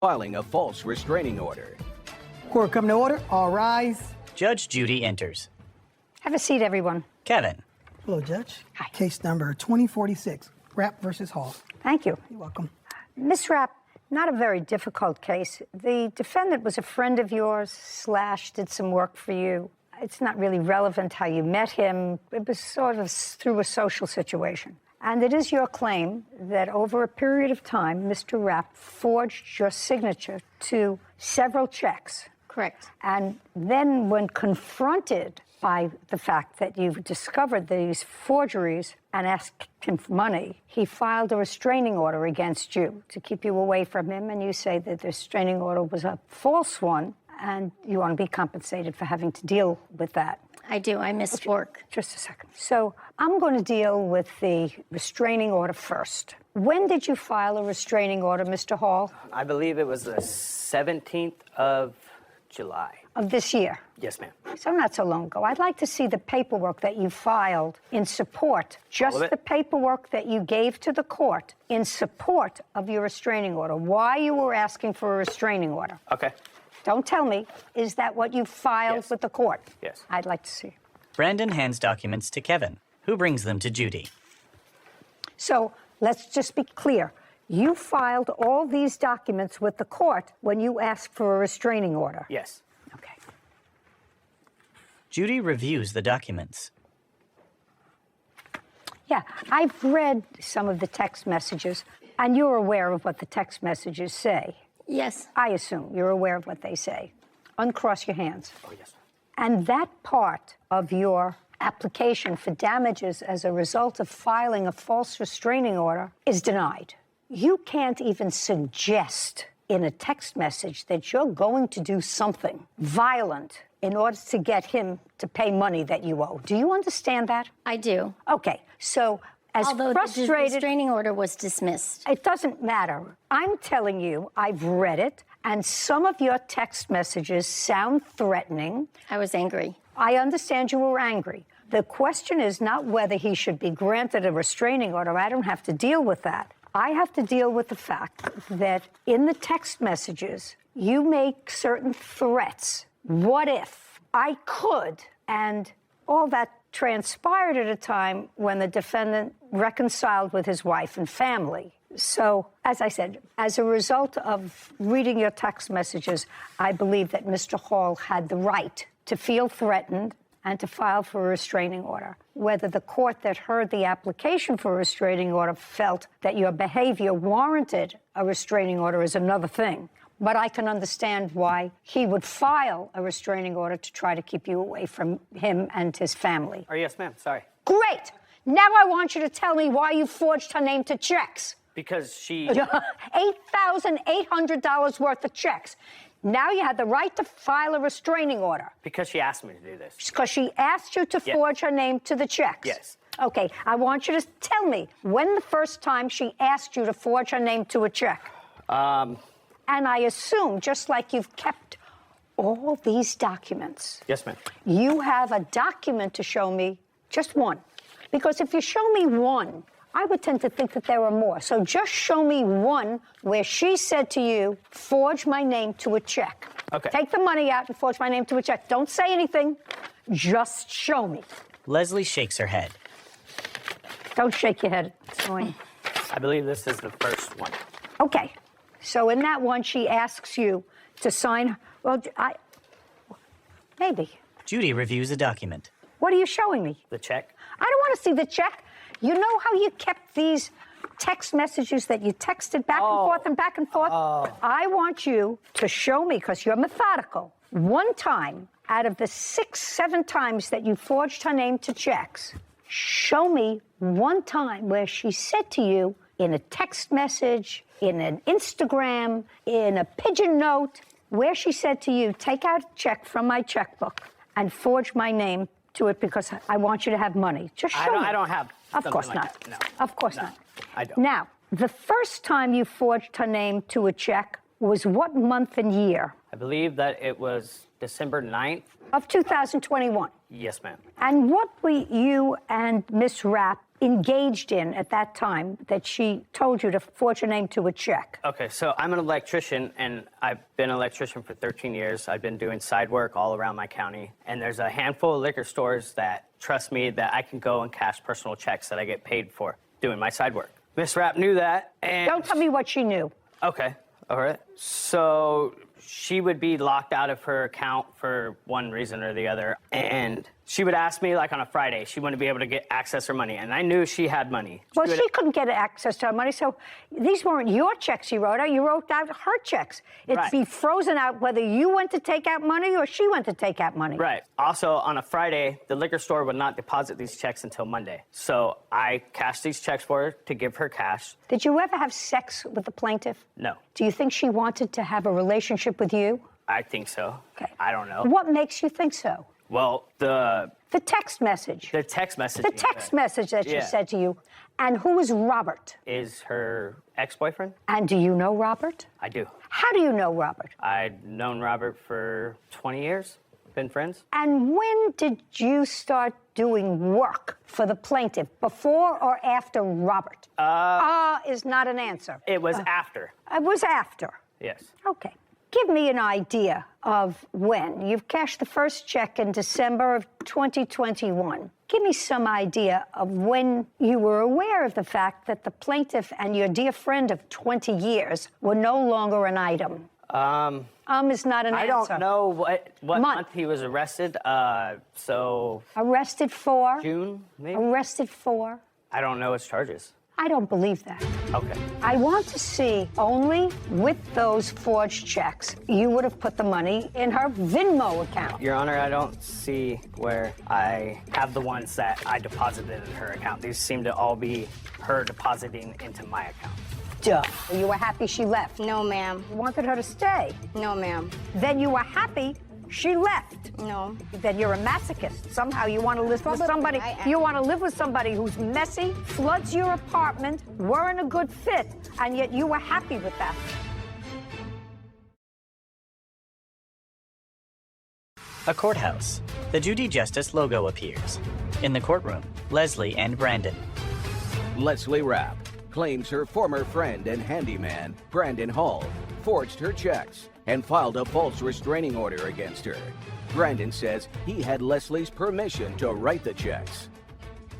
filing a false restraining order. Court come to order. All rise. Judge Judy enters. Have a seat, everyone. Kevin. Hello, Judge. Hi. Case number 2046, Rapp versus Hall. Thank you. You're welcome. Ms. Rapp, not a very difficult case. The defendant was a friend of yours / did some work for you. It's not really relevant how you met him. It was sort of through a social situation. And it is your claim that over a period of time, Mr. Rapp forged your signature to several checks. Correct. And then when confronted by the fact that you've discovered these forgeries and asked him for money, he filed a restraining order against you to keep you away from him, and you say that the restraining order was a false one, and you want to be compensated for having to deal with that. I do. I missed work. Just a second. So I'm going to deal with the restraining order first. When did you file a restraining order, Mr. Hall? I believe it was the 17th of July. Of this year? Yes, ma'am. So not so long ago. I'd like to see the paperwork that you filed in support, just the paperwork that you gave to the court in support of your restraining order, why you were asking for a restraining order. Okay. Don't tell me, is that what you filed with the court? Yes. I'd like to see. Brandon hands documents to Kevin, who brings them to Judy. So let's just be clear. You filed all these documents with the court when you asked for a restraining order? Yes. Okay. Judy reviews the documents. Yeah, I've read some of the text messages, and you're aware of what the text messages say. Yes. I assume you're aware of what they say. Uncross your hands. Oh, yes. And that part of your application for damages as a result of filing a false restraining order is denied. You can't even suggest in a text message that you're going to do something violent in order to get him to pay money that you owe. Do you understand that? I do. Okay, so as Although frustrated... the restraining order was dismissed. It doesn't matter. I'm telling you, I've read it, and some of your text messages sound threatening. I was angry. I understand you were angry. The question is not whether he should be granted a restraining order. I don't have to deal with that. I have to deal with the fact that in the text messages, you make certain threats. What if I could? And all that transpired at a time when the defendant reconciled with his wife and family. So, as I said, as a result of reading your text messages, I believe that Mr. Hall had the right to feel threatened and to file for a restraining order. Whether the court that heard the application for a restraining order felt that your behavior warranted a restraining order is another thing. But I can understand why he would file a restraining order to try to keep you away from him and his family. Oh, yes, ma'am. Sorry. Great! Now I want you to tell me why you forged her name to checks. Because she... $8,800 worth of checks. Now you had the right to file a restraining order. Because she asked me to do this. Because she asked you to forge her name to the checks. Yes. Okay, I want you to tell me when the first time she asked you to forge her name to a check. And I assume, just like you've kept all these documents. Yes, ma'am. You have a document to show me, just one. Because if you show me one, I would tend to think that there are more. So just show me one where she said to you, forge my name to a check. Okay. Take the money out and forge my name to a check. Don't say anything. Just show me. Leslie shakes her head. Don't shake your head. It's annoying. I believe this is the first one. Okay. So in that one, she asks you to sign. Well, maybe. Judy reviews a document. What are you showing me? The check? I don't want to see the check. You know how you kept these text messages that you texted back and forth and back and forth? I want you to show me, because you're methodical, one time out of the 6, 7 times that you forged her name to checks, show me one time where she said to you in a text message, in an Instagram, in a pigeon note, where she said to you, take out a check from my checkbook and forge my name to it because I want you to have money. Just show me. I don't have Of course like not. That. No. Of course No, not. I don't. Now, the first time you forged her name to a check was what month and year? I believe that it was December 9th. Of 2021. Yes, ma'am. And what were you and Miss Rapp engaged in at that time that she told you to forge your name to a check? Okay, so I'm an electrician, and I've been an electrician for 13 years. I've been doing side work all around my county, and there's a handful of liquor stores that trust me that I can go and cash personal checks that I get paid for doing my side work. Miss Rapp knew that, and... Don't tell me what she knew. Okay, all right. So she would be locked out of her account for one reason or the other, and she would ask me, like on a Friday, she wouldn't be able to get access her money, and I knew she had money. Well, she couldn't get access to her money, so these weren't your checks you wrote out. You wrote out her checks. It'd Right. be frozen out whether you went to take out money or she went to take out money. Right. Also, on a Friday, the liquor store would not deposit these checks until Monday. So I cashed these checks for her to give her cash. Did you ever have sex with the plaintiff? No. Do you think she wanted to have a relationship with you? I think so. Okay. I don't know. What makes you think so? Well, the text message. The text message. The text message that she Yeah. said to you. And who is Robert? Is her ex-boyfriend? And do you know Robert? I do. How do you know Robert? I'd known Robert for 20 years. Been friends. And when did you start doing work for the plaintiff? Before or after Robert? Is not an answer. It was after. It was after. Yes. Okay. Give me an idea of when. You've cashed the first check in December of 2021. Give me some idea of when you were aware of the fact that the plaintiff and your dear friend of 20 years were no longer an item. Is not an I answer. don't know what month he was arrested. So Arrested for? June, maybe? Arrested for? I don't know his charges. I don't believe that. Okay. I want to see only with those forged checks, you would have put the money in her Venmo account. Your Honor, I don't see where I have the ones that I deposited in her account. These seem to all be her depositing into my account. Duh. You were happy she left. No, ma'am. You wanted her to stay. No, ma'am. Then you were happy she left. No. Then you're a masochist. Somehow you want to live with Probably somebody. I am. You want to live with somebody who's messy, floods your apartment, weren't a good fit, and yet you were happy with that. A courthouse. The Judy Justice logo appears. In the courtroom, Leslie and Brandon. Leslie Rapp claims her former friend and handyman, Brandon Hall, forged her checks and filed a false restraining order against her. Brandon says he had Leslie's permission to write the checks.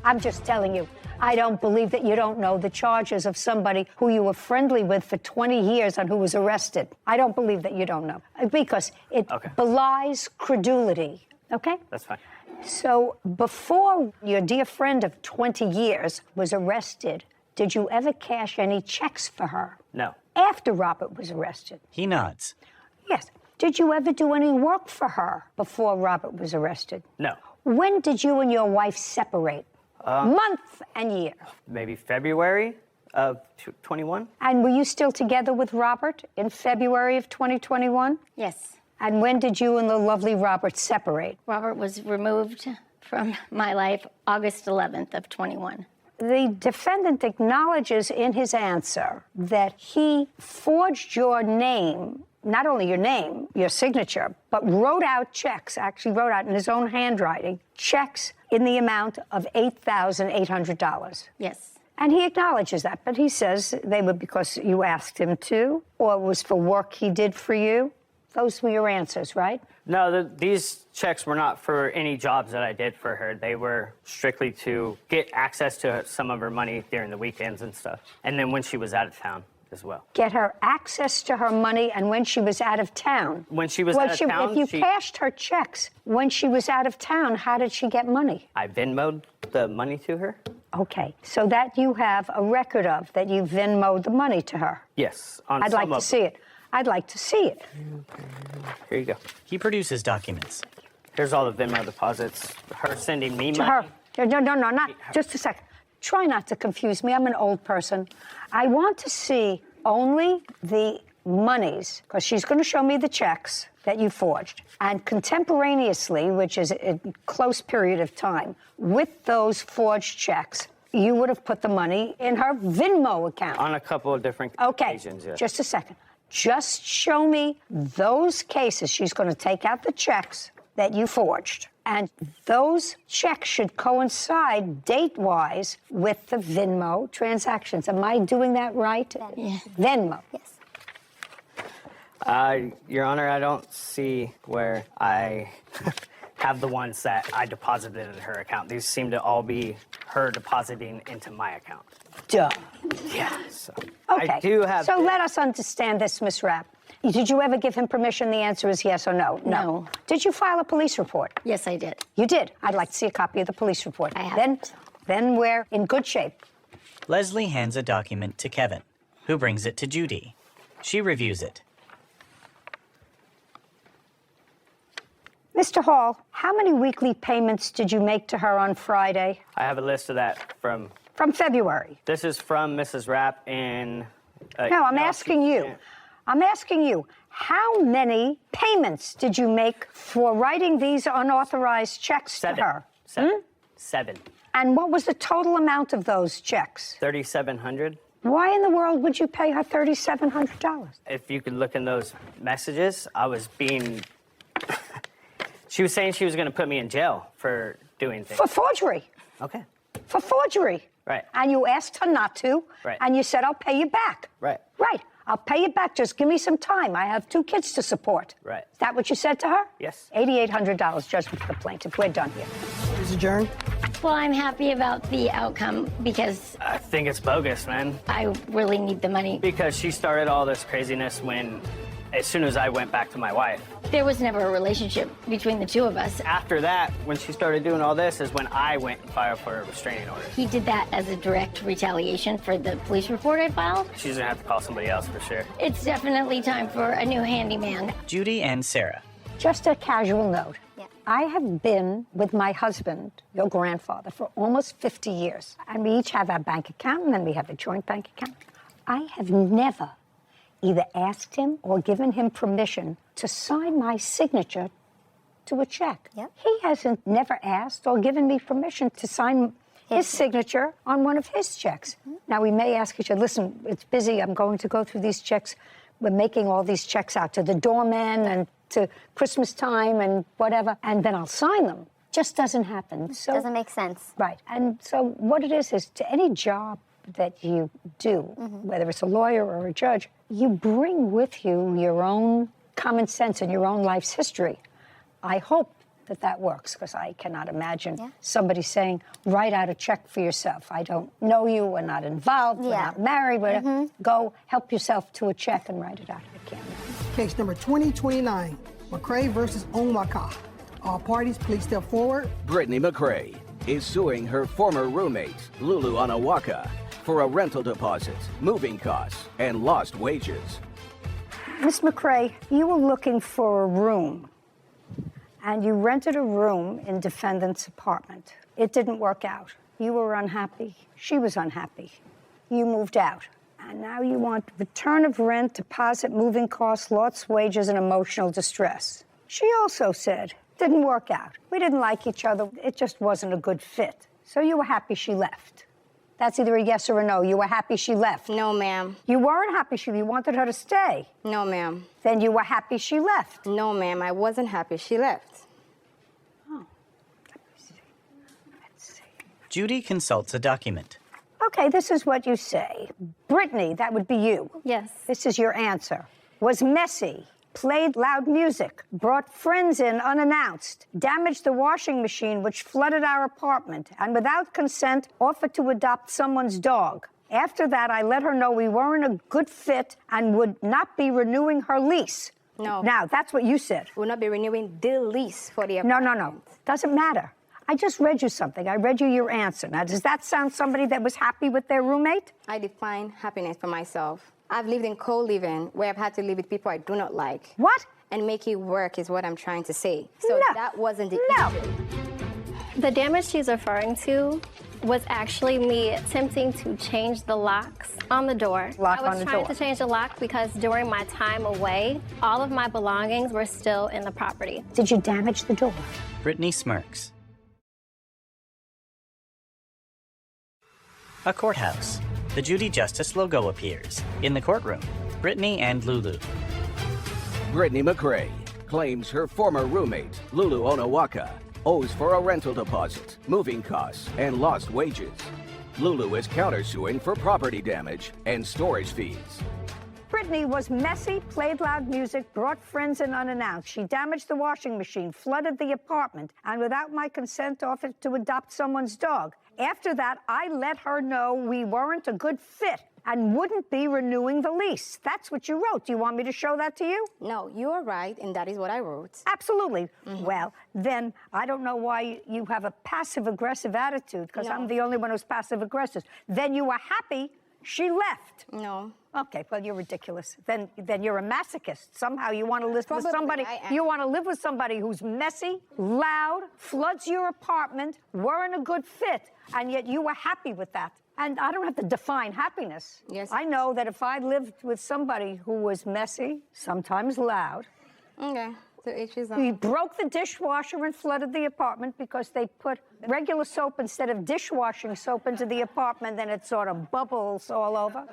I'm just telling you, I don't believe that you don't know the charges of somebody who you were friendly with for 20 years and who was arrested. I don't believe that you don't know, because it belies credulity, okay? That's fine. So before your dear friend of 20 years was arrested, did you ever cash any checks for her? No. After Robert was arrested? He nods. Yes. Did you ever do any work for her before Robert was arrested? No. When did you and your wife separate? Month and year? Maybe February of 21. And were you still together with Robert in February of 2021? Yes. And when did you and the lovely Robert separate? Robert was removed from my life August 11th of 21. The defendant acknowledges in his answer that he forged your name, not only your name, your signature, but wrote out checks, actually wrote out in his own handwriting, checks in the amount of $8,800. Yes. And he acknowledges that, but he says they were because you asked him to, or it was for work he did for you. Those were your answers, right? No, these checks were not for any jobs that I did for her. They were strictly to get access to some of her money during the weekends and stuff. And then when she was out of town as well. Get her access to her money and when she was out of town. When she was out of town, if you cashed her checks when she was out of town, how did she get money? I Venmo'd the money to her. Okay, so that you have a record of, that you Venmo'd the money to her. Yes. I'd like to see it. I'd like to see it. Here you go. He produces documents. Here's all the Venmo deposits. Her sending me To money. her. No, not just a second. Try not to confuse me. I'm an old person. I want to see only the monies, because she's going to show me the checks that you forged. And contemporaneously, which is a close period of time, with those forged checks, you would have put the money in her Venmo account. On a couple of different occasions, yes. Just a second. Just show me those cases. She's going to take out the checks that you forged. And those checks should coincide date-wise with the Venmo transactions. Am I doing that right? Yeah. Venmo. Yes. Your Honor, I don't see where I have the ones that I deposited in her account. These seem to all be her depositing into my account. Duh. Yeah. So Okay. I do have. So let us understand this, Ms. Rapp. Did you ever give him permission? The answer is yes or no. No. Did you file a police report? Yes, I did. You did. I'd like to see a copy of the police report. I haven't. Then we're in good shape. Leslie hands a document to Kevin, who brings it to Judy. She reviews it. Mr. Hall, how many weekly payments did you make to her on Friday? I have a list of that from. From February. This is from Mrs. Rapp in. No, I'm asking you. Yeah. I'm asking you, how many payments did you make for writing these unauthorized checks to her? Seven. And what was the total amount of those checks? $3,700. Why in the world would you pay her $3,700? If you could look in those messages, I was being. She was saying she was going to put me in jail for doing things. For forgery. Okay. For forgery. Right. And you asked her not to. Right. And you said, I'll pay you back. Right. Right. I'll pay you back. Just give me some time. I have 2 kids to support. Right. Is that what you said to her? Yes. $8,800 judgment for the plaintiff. We're done here. Ms. Jun. Well, I'm happy about the outcome because I think it's bogus, man. I really need the money. Because she started all this craziness as soon as I went back to my wife. There was never a relationship between the two of us. After that, when she started doing all this, is when I went and filed for a restraining order. He did that as a direct retaliation for the police report I filed. She's gonna have to call somebody else for sure. It's definitely time for a new handyman. Judy and Sarah. Just a casual note. Yeah. I have been with my husband, your grandfather, for almost 50 years. And we each have our bank account, and then we have a joint bank account. I have never either asked him or given him permission to sign my signature to a check. Yep. He hasn't never asked or given me permission to sign his signature on one of his checks. Now, we may ask each other, listen, it's busy, I'm going to go through these checks. We're making all these checks out to the doorman and to Christmas time and whatever, and then I'll sign them. Just doesn't happen. So, Doesn't make sense. right. And so what it is to any job that you do, whether it's a lawyer or a judge, you bring with you your own common sense and your own life's history. I hope that works, because I cannot imagine somebody saying, write out a check for yourself. I don't know you, we're not involved, we're not married, go help yourself to a check and write it out. I can't. Case number 2029, McCray versus Onwaka. All parties, please step forward. Brittany McCray is suing her former roommate, Lulu Onawaka, for a rental deposit, moving costs, and lost wages. Miss McCray, you were looking for a room, and you rented a room in defendant's apartment. It didn't work out. You were unhappy. She was unhappy. You moved out. And now you want return of rent, deposit, moving costs, lost wages, and emotional distress. She also said, didn't work out. We didn't like each other. It just wasn't a good fit. So you were happy she left. That's either a yes or a no. You were happy she left. No, ma'am. You weren't happy you wanted her to stay. No, ma'am. Then you were happy she left. No, ma'am. I wasn't happy she left. Oh. Let's see. Judy consults a document. Okay, this is what you say. Brittany, that would be you. Yes. This is your answer. Was messy, played loud music, brought friends in unannounced, damaged the washing machine which flooded our apartment, and without consent offered to adopt someone's dog. After that, I let her know we weren't a good fit and would not be renewing her lease. No. Now, that's what you said. We'll not be renewing the lease for the No, apartment. no, no. Doesn't matter. I just read you something. I read you your answer. Now, does that sound somebody that was happy with their roommate? I define happiness for myself. I've lived in co-living where I've had to live with people I do not like. What? And make it work is what I'm trying to say. So No. that wasn't the No. issue. The damage she's referring to was actually me attempting to change the locks on the door. Lock I was on the trying door. to change the lock because during my time away, all of my belongings were still in the property. Did you damage the door? Brittany smirks. A courthouse. The Judy Justice logo appears. In the courtroom, Brittany and Lulu. Brittany McCray claims her former roommate, Lulu Onawaka, owes for a rental deposit, moving costs, and lost wages. Lulu is countersuing for property damage and storage fees. Brittany was messy, played loud music, brought friends in unannounced. She damaged the washing machine, flooded the apartment, and without my consent offered to adopt someone's dog. After that, I let her know we weren't a good fit and wouldn't be renewing the lease. That's what you wrote. Do you want me to show that to you? No, you are right, and that is what I wrote. Absolutely. Well, then I don't know why you have a passive-aggressive attitude, because I'm the only one who's passive-aggressive. Then you were happy she left. No. Okay, well, you're ridiculous. Then you're a masochist. Somehow you want to live with Probably somebody. I am. You want to live with somebody who's messy, loud, floods your apartment, weren't a good fit, and yet you were happy with that. And I don't have to define happiness. Yes. I know that if I lived with somebody who was messy, sometimes loud, Okay. So each is he broke the dishwasher and flooded the apartment because they put regular soap instead of dishwashing soap into the apartment, then it sort of bubbles all over.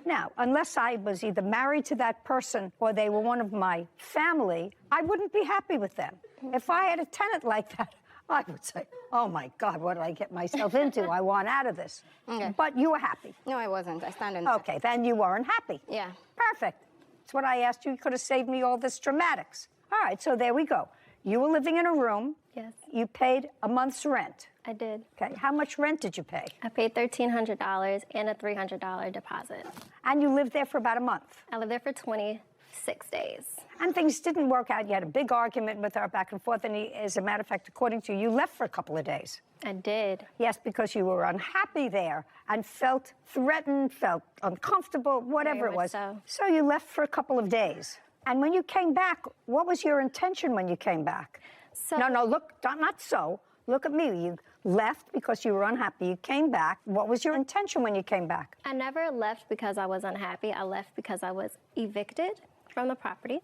Now, unless I was either married to that person or they were one of my family, I wouldn't be happy with them. If I had a tenant like that, I would say, oh my God, what did I get myself into? I want out of this. Okay. But you were happy. No, I wasn't. I stand on that. Okay, then you weren't happy. Yeah. Perfect. That's what I asked you. You could have saved me all this dramatics. All right, so there we go. You were living in a room. Yes, You paid a month's rent. I did. Okay, how much rent did you pay? I paid $1,300 and a $300 deposit. And you lived there for about a month. I lived there for 26 days. And things didn't work out. You had a big argument with her back and forth. And as a matter of fact, according to you, you left for a couple of days. I did. Yes, because you were unhappy there and felt threatened, felt uncomfortable, whatever Very it much was. so. So you left for a couple of days. And when you came back, what was your intention when you came back? So No, look, not so. Look at me. You left because you were unhappy. You came back. What was your intention when you came back? I never left because I was unhappy. I left because I was evicted from the property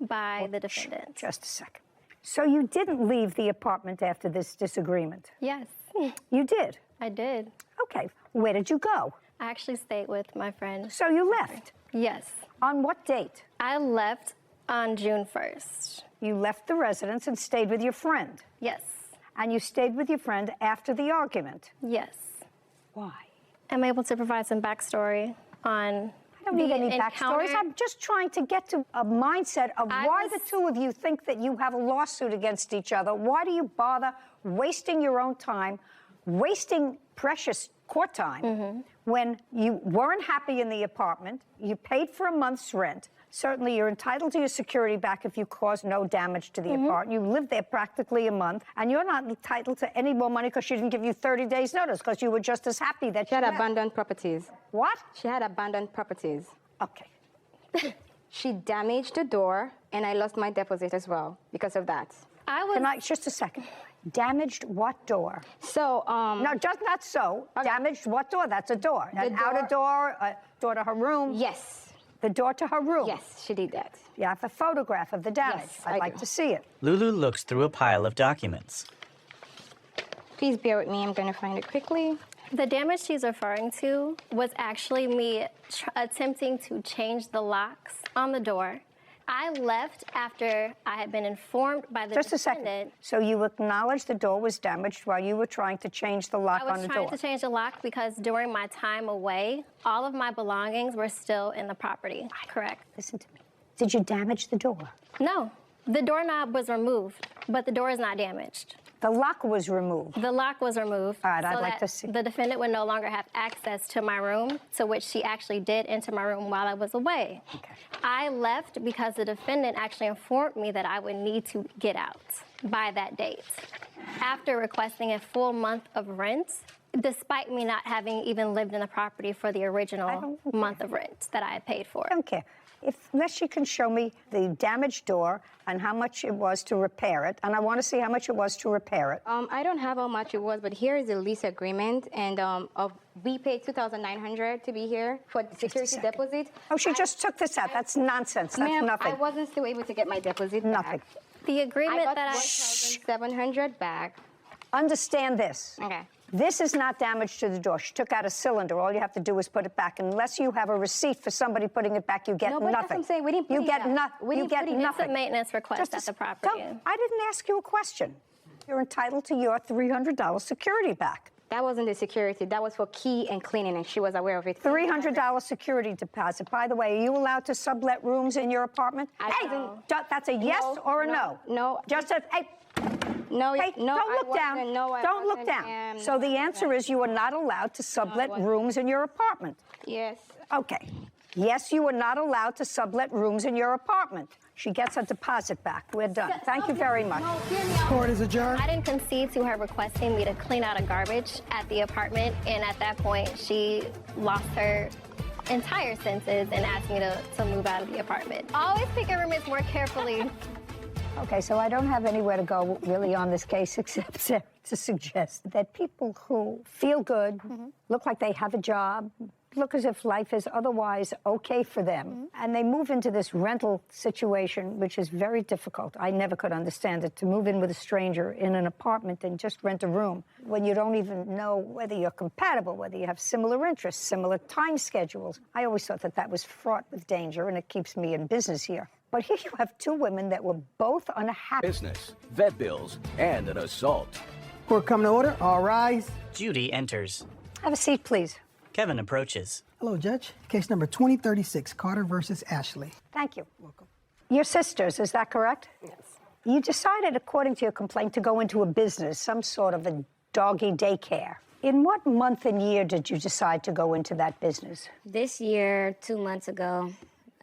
by the defendant. Just a second. So you didn't leave the apartment after this disagreement? Yes, You did? I did. Okay. Where did you go? I actually stayed with my friend. So you left. Yes. On what date? I left on June 1st. You left the residence and stayed with your friend. Yes. And you stayed with your friend after the argument. Yes. Why? I'm able to provide some backstory on I don't need the any encounter. backstories. I'm just trying to get to a mindset of why the two of you think that you have a lawsuit against each other. Why do you bother wasting your own time, wasting precious court time when you weren't happy in the apartment, you paid for a month's rent. Certainly, you're entitled to your security back if you cause no damage to the apartment. You lived there practically a month, and you're not entitled to any more money because she didn't give you 30 days' notice because you were just as happy that She had left. abandoned properties. What? She had abandoned properties. Okay. She damaged the door, and I lost my deposit as well because of that. I was Can I, just a second. Damaged what door? So, No, just not so. Damaged what door? That's a door. An outer door, a door to her room. yes. The door to her room. Yes, she did that. You have a photograph of the damage. Yes, I'd I like do. to see it. Lulu looks through a pile of documents. Please bear with me. I'm going to find it quickly. The damage she's referring to was actually me attempting to change the locks on the door. I left after I had been informed by the Just a defendant. second. So you acknowledged the door was damaged while you were trying to change the lock I on was the trying door. to change the lock because during my time away, all of my belongings were still in the property. Correct. Listen to me. Did you damage the door? No, the doorknob was removed, but the door is not damaged. The lock was removed. The lock was removed. All right, I'd so like that to see. The defendant would no longer have access to my room, to which she actually did enter my room while I was away. Okay. I left because the defendant actually informed me that I would need to get out by that date. After requesting a full month of rent, despite me not having even lived in the property for the original month of rent that I had paid for. I don't care. Unless you can show me the damaged door and how much it was to repair it, and I want to see how much it was to repair it. I don't have how much it was, but here is the lease agreement, and we paid $2,900 to be here for the security second. deposit. Oh, she just took this out. That's nonsense. That's Ma'am, nothing. I wasn't still able to get my deposit Nothing. back. The I agreement got that I... $1,700 back. Understand this. Okay. This is not damage to the door. She took out a cylinder. All you have to do is put it back. Unless you have a receipt for somebody putting it back, you get No, but nothing. that's what I'm saying. We didn't put you it get back. nothing. We You didn't get put it back. nothing. It's a maintenance request at the property. I didn't ask you a question. You're entitled to your $300 security back. That wasn't the security. That was for key and cleaning, and she was aware of it. $300 security deposit. By the way, are you allowed to sublet rooms in your apartment? Hey, that's a yes or a no? No. Just a, hey, No, hey, no, don't look down. No, I don't look wasn't, down. So the answer is you are not allowed to sublet rooms in your apartment. Yes. Okay. Yes, you are not allowed to sublet rooms in your apartment. She gets a deposit back. We're done. Thank you very much. Court is adjourned. I didn't concede to her requesting me to clean out a garbage at the apartment, and at that point, she lost her entire senses and asked me to move out of the apartment. Always pick your roommates more carefully. Okay, so I don't have anywhere to go really on this case except to suggest that people who feel good, look like they have a job, look as if life is otherwise okay for them, and they move into this rental situation, which is very difficult. I never could understand it, to move in with a stranger in an apartment and just rent a room when you don't even know whether you're compatible, whether you have similar interests, similar time schedules. I always thought that that was fraught with danger, and it keeps me in business here. But here you have two women that were both unhappy. Business, vet bills, and an assault. Court come to order. All rise. Judy enters. Have a seat, please. Kevin approaches. Hello, Judge. Case number 2036, Carter versus Ashley. Thank you. Welcome. Your sisters, is that correct? Yes. You decided, according to your complaint, to go into a business, some sort of a doggy daycare. In what month and year did you decide to go into that business? This year, 2 months ago,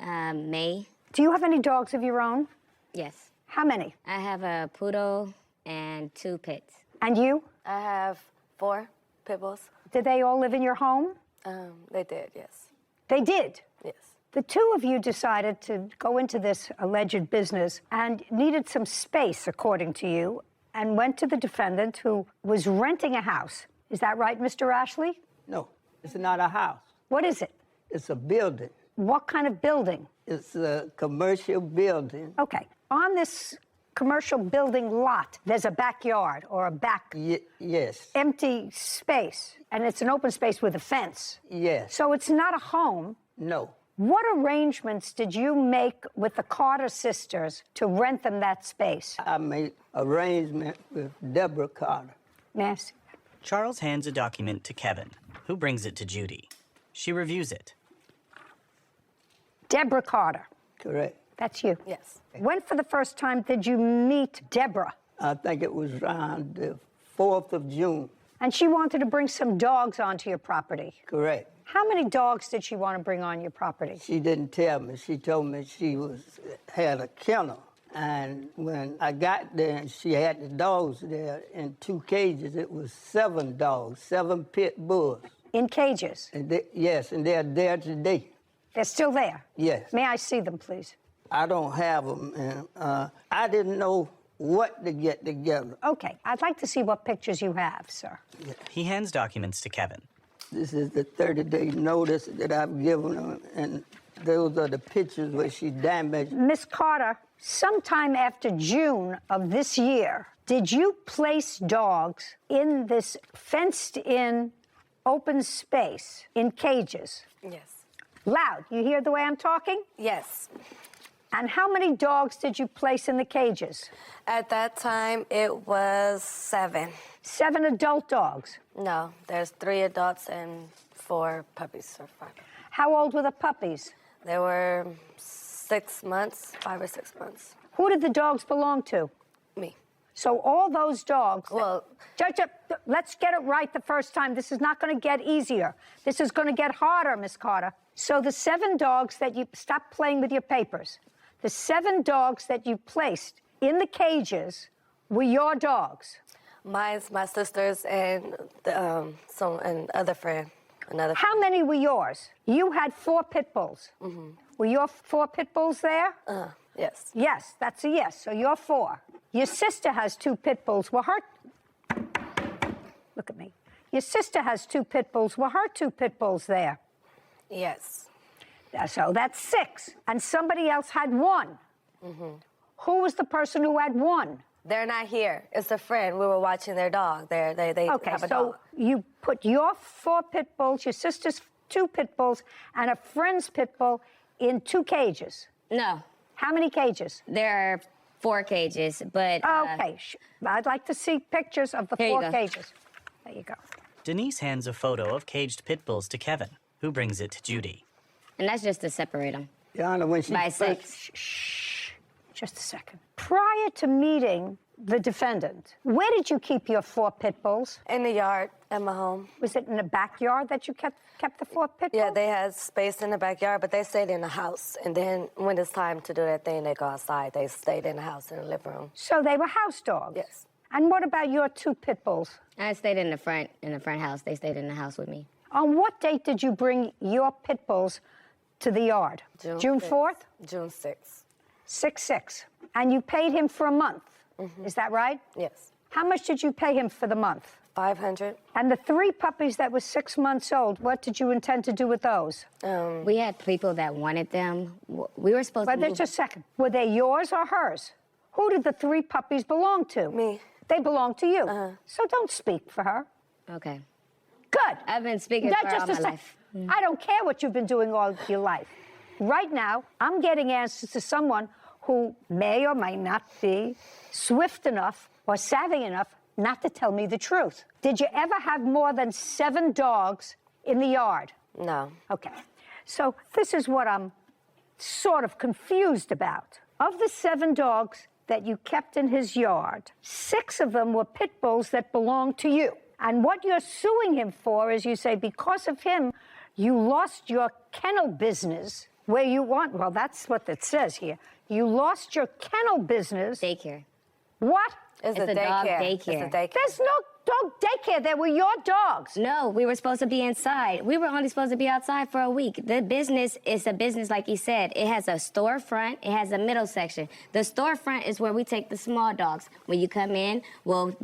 May. Do you have any dogs of your own? Yes. How many? I have a poodle and 2 pits. And you? I have 4 pit bulls. Did they all live in your home? They did, yes. They did? Yes. The two of you decided to go into this alleged business and needed some space, according to you, and went to the defendant who was renting a house. Is that right, Mr. Ashley? No, it's not a house. What is it? It's a building. What kind of building? It's a commercial building. Okay. On this commercial building lot, there's a backyard or a back Yes. empty space, and it's an open space with a fence. Yes. So it's not a home. No. What arrangements did you make with the Carter sisters to rent them that space? I made arrangement with Deborah Carter. Yes. Charles hands a document to Kevin, who brings it to Judy. She reviews it. Deborah Carter. Correct. That's you. Yes. When for the first time did you meet Deborah? I think it was around the 4th of June. And she wanted to bring some dogs onto your property. Correct. How many dogs did she want to bring on your property? She didn't tell me. She told me she had a kennel. And when I got there and she had the dogs there in 2 cages, it was 7 dogs, 7 pit bulls. In cages? And yes, and they're there today. They're still there? Yes. May I see them, please? I don't have them, and I didn't know what to get together. Okay, I'd like to see what pictures you have, sir. He hands documents to Kevin. This is the 30-day notice that I've given them, and those are the pictures where she damaged. Miss Carter, sometime after June of this year, did you place dogs in this fenced-in open space in cages? Yes. Loud. You hear the way I'm talking? Yes. And how many dogs did you place in the cages? At that time, it was 7. 7 adult dogs. No, there's 3 adults and 4 puppies or 5. How old were the puppies? They were 6 months, 5 or 6 months. Who did the dogs belong to? Me. So all those dogs... Well... Judge, let's get it right the first time. This is not going to get easier. This is going to get harder, Miss Carter. So the 7 dogs that you... Stop playing with your papers. The 7 dogs that you placed in the cages were your dogs. Mine's my sister's and another friend. How many were yours? You had 4 pit bulls. Mm-hmm. Were your 4 pit bulls there? Yes. Yes, that's a yes. So you're 4. Your sister has 2 pit bulls. Were her... Look at me. Your sister has 2 pit bulls. Were her 2 pit bulls there? Yes. So that's 6. And somebody else had 1. Mm-hmm. Who was the person who had 1? They're not here. It's a friend. We were watching their dog. They Okay, have a so dog. you put your 4 pit bulls, your sister's 2 pit bulls, and a friend's pit bull in 2 cages. No, How many cages? there are 4 cages, but Okay, I'd like to see pictures of the Here you 4 go. cages. There you go. Denise hands a photo of caged pit bulls to Kevin, who brings it to Judy. and that's just to separate them. Your Honor, when she By first- 6. Shh, just a second. Prior to meeting the defendant, where did you keep your 4 pit bulls? In the yard at my home. Was it in the backyard that you kept the 4 pit bulls? Yeah, they had space in the backyard, but they stayed in the house. And then when it's time to do that thing, they go outside. They stayed in the house in the living room. So they were house dogs? Yes. And what about your 2 pit bulls? I stayed in the front house. They stayed in the house with me. On what date did you bring your pit bulls to the yard? June 4th? June 6th. 6/6. And you paid him for a month. Is that right? Yes. How much did you pay him for the month? $500. And the 3 puppies that were 6 months old, what did you intend to do with those? We had people that wanted them. We were supposed But to. just a second. Were they yours or hers? Who did the 3 puppies belong to? Me. They belong to you. So don't speak for her. Okay. Good. I've been speaking Now, for all just a my sec. life. I don't care what you've been doing all your life. Right now, I'm getting answers to someone who may or may not be swift enough or savvy enough not to tell me the truth. Did you ever have more than 7 dogs in the yard? No. Okay. So this is what I'm sort of confused about. Of the 7 dogs that you kept in his yard, 6 of them were pit bulls that belonged to you. And what you're suing him for is, you say, because of him, you lost your kennel business where you want, well, that's what it says here. You lost your kennel business. Daycare. What? It's a a dog daycare. daycare. It's a daycare. There's no dog daycare. They were your dogs. No, we were supposed to be inside. We were only supposed to be outside for a week. The business is a business, like you said. It has a storefront. It has a middle section. The storefront is where we take the small dogs. When you come in, we'll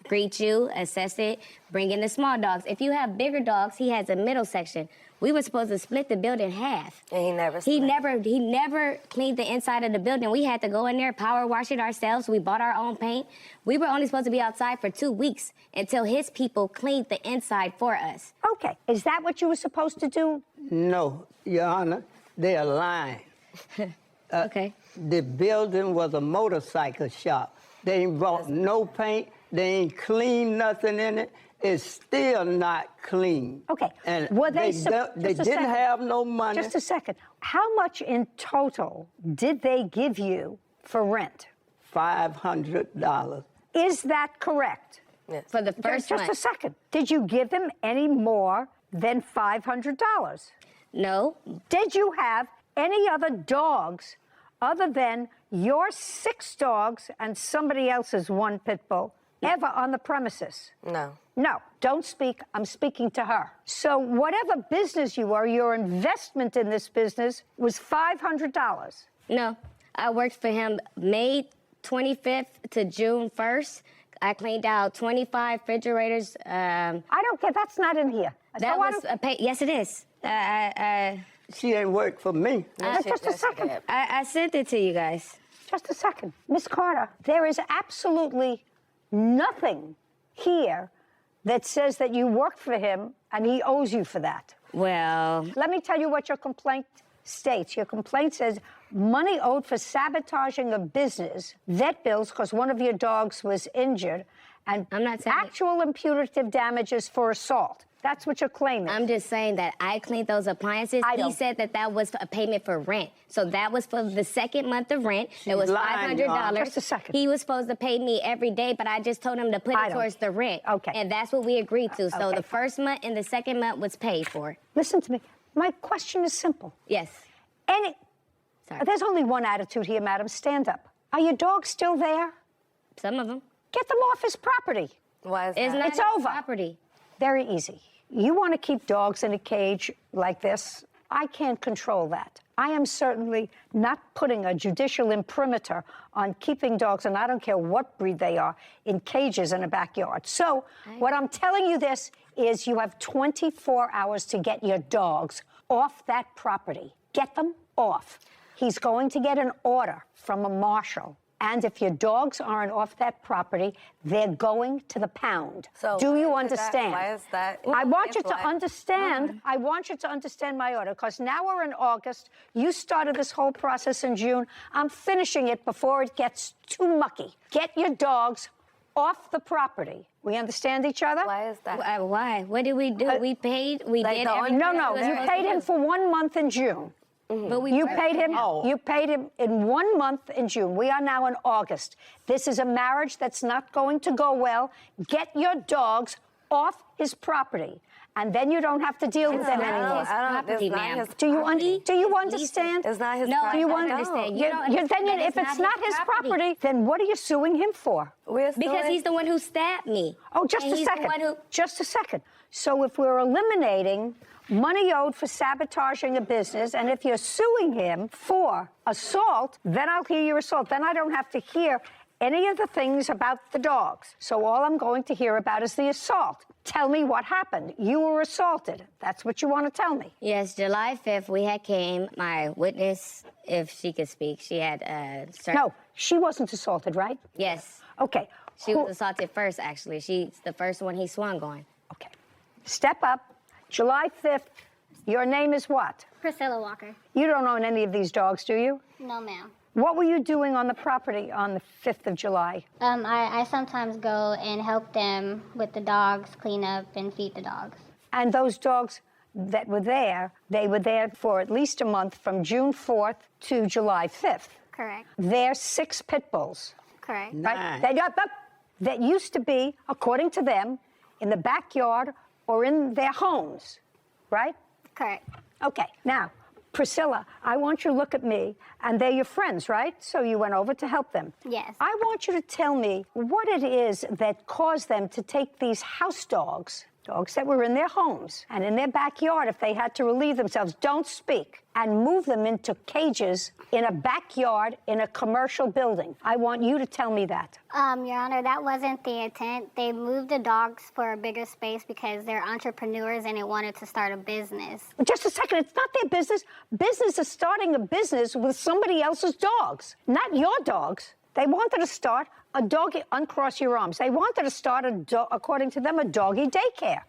greet you, assess it, bring in the small dogs. If you have bigger dogs, he has a middle section. We were supposed to split the building in half. And he never He split. never cleaned the inside of the building. We had to go in there, power wash it ourselves. We bought our own paint. We were only supposed to be outside for 2 weeks until his people cleaned the inside for us. Okay. Is that what you were supposed to do? No, Your Honor, they are lying. Okay. The building was a motorcycle shop. They ain't bought no paint. They ain't cleaned nothing in it. It's still not clean. Okay. And Were they they just a didn't second. have no money. Just a second. How much in total did they give you for rent? $500. Is that correct? Yes. For the first Just month. a second. Did you give them any more than $500? No. Did you have any other dogs other than your 6 dogs and somebody else's 1 pit bull ever on the premises? No. No, don't speak. I'm speaking to her. So whatever business you were, your investment in this business was $500. No. I worked for him May 25th to June 1st. I cleaned out 25 refrigerators. I don't care. That's not in here. That So I was don't- a pay. Yes, it is. She ain't worked for me. Just a second. I sent it to you guys. Just a second. Miss Carter, there is absolutely nothing here that says that you worked for him and he owes you for that. Well, Let me tell you what your complaint states. Your complaint says money owed for sabotaging a business, vet bills because one of your dogs was injured, and I'm not saying- actual and punitive damages for assault. That's what you're claiming. I'm just saying that I cleaned those appliances. I He don't- said that that was a payment for rent. So that was for the second month of rent. It was lying, Your Honor. $500. Just a second. He was supposed to pay me every day, but I just told him to put I it don't- towards the rent. Okay. And that's what we agreed to. So Okay, the first month and the second month was paid for. Listen to me. My question is simple. Yes. Sorry. There's only one attitude here, madam. Stand up. Are your dogs still there? Some of them. Get them off his property. Why is It's that? not It's his over. property. Very easy. You want to keep dogs in a cage like this? I can't control that. I am certainly not putting a judicial imprimatur on keeping dogs, and I don't care what breed they are, in cages in a backyard. So what I'm telling you this is you have 24 hours to get your dogs off that property. Get them off. He's going to get an order from a marshal And if your dogs aren't off that property, they're going to the pound. So do you why understand? Why is that? I want you to understand. I want you to understand my order, because now we're in August. You started this whole process in June. I'm finishing it before it gets too mucky. Get your dogs off the property. We understand each other? Why is that? Why? What did we do? We paid. We did. Everything No. we were You supposed paid to him do. for 1 month in June. But we You paid him. Oh. You paid him in 1 month in June. We are now in August. This is a marriage that's not going to go well. Get your dogs off his property, and then you don't have to deal with them anymore. Property, ma'am. Do you understand? It's not his No, property. I don't understand. You don't understand that if it's not his property, then what are you suing him for? Because he's the one who stabbed me. Oh, just And a he's the second. one who- Just a second. So if we're eliminating money owed for sabotaging a business, and if you're suing him for assault, then I'll hear your assault. Then I don't have to hear any of the things about the dogs. So all I'm going to hear about is the assault. Tell me what happened. You were assaulted. That's what you want to tell me. Yes, July 5th, we had came. My witness, if she could speak, she had No, she wasn't assaulted, right? Yes. Okay. She was assaulted first, actually. She's the first one he swung on. Okay. Step up. July 5th. Your name is what? Priscilla Walker. You don't own any of these dogs, do you? No, ma'am. What were you doing on the property on the 5th of July? I sometimes go and help them with the dogs, clean up and feed the dogs. And those dogs that were there, they were there for at least a month from June 4th to July 5th. Correct. They're 6 pit bulls. Correct. Right? That used to be, according to them, in the backyard or in their homes, right? Correct. Okay, now, Priscilla, I want you to look at me, and they're your friends, right? So you went over to help them. Yes. I want you to tell me what it is that caused them to take these house dogs, dogs that were in their homes and in their backyard if they had to relieve themselves, don't speak, and move them into cages in a backyard in a commercial building. I want you to tell me that. Your Honor, that wasn't the intent. They moved the dogs for a bigger space because they're entrepreneurs and they wanted to start a business. Just a second, it's not their business. Business is starting a business with somebody else's dogs, not your dogs. They wanted to start a doggy, uncross your arms. They wanted to start, according to them, a doggy daycare.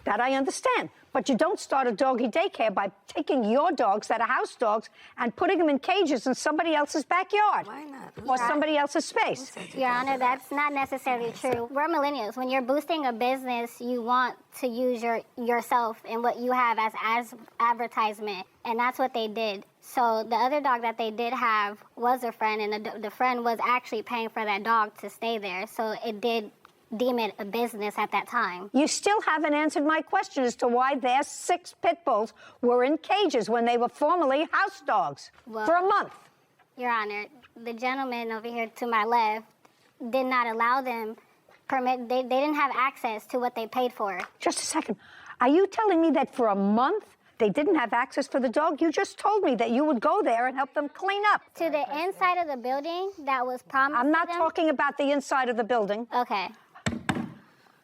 That I understand. But you don't start a doggy daycare by taking your dogs that are house dogs and putting them in cages in somebody else's backyard. Why not? Or somebody else's space. Your Honor, that's not necessarily true. We're millennials. When you're boosting a business, you want to use yourself and what you have as advertisement, and that's what they did. So the other dog that they did have was a friend, and the friend was actually paying for that dog to stay there. So it did deem it a business at that time. You still haven't answered my question as to why their 6 pit bulls were in cages when they were formerly house dogs for a month. Your Honor, the gentleman over here to my left did not allow them they didn't have access to what they paid for. Just a second. Are you telling me that for a month they didn't have access for the dog? You just told me that you would go there and help them clean up. To the inside of the building that was promised I'm not to them? talking about the inside of the building. Okay.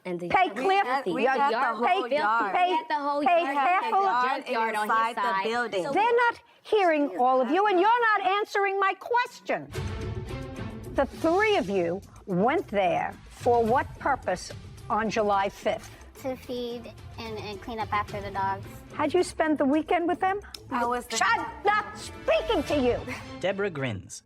And the Pay clear. We got the whole yard. Pay careful. junkyard on his inside the side. building. So They're not hearing all of you, and you're not answering my question. The 3 of you went there for what purpose on July 5th? To feed and clean up after the dogs. How'd you spend the weekend with them? I was I'm not speaking to you. Deborah grins.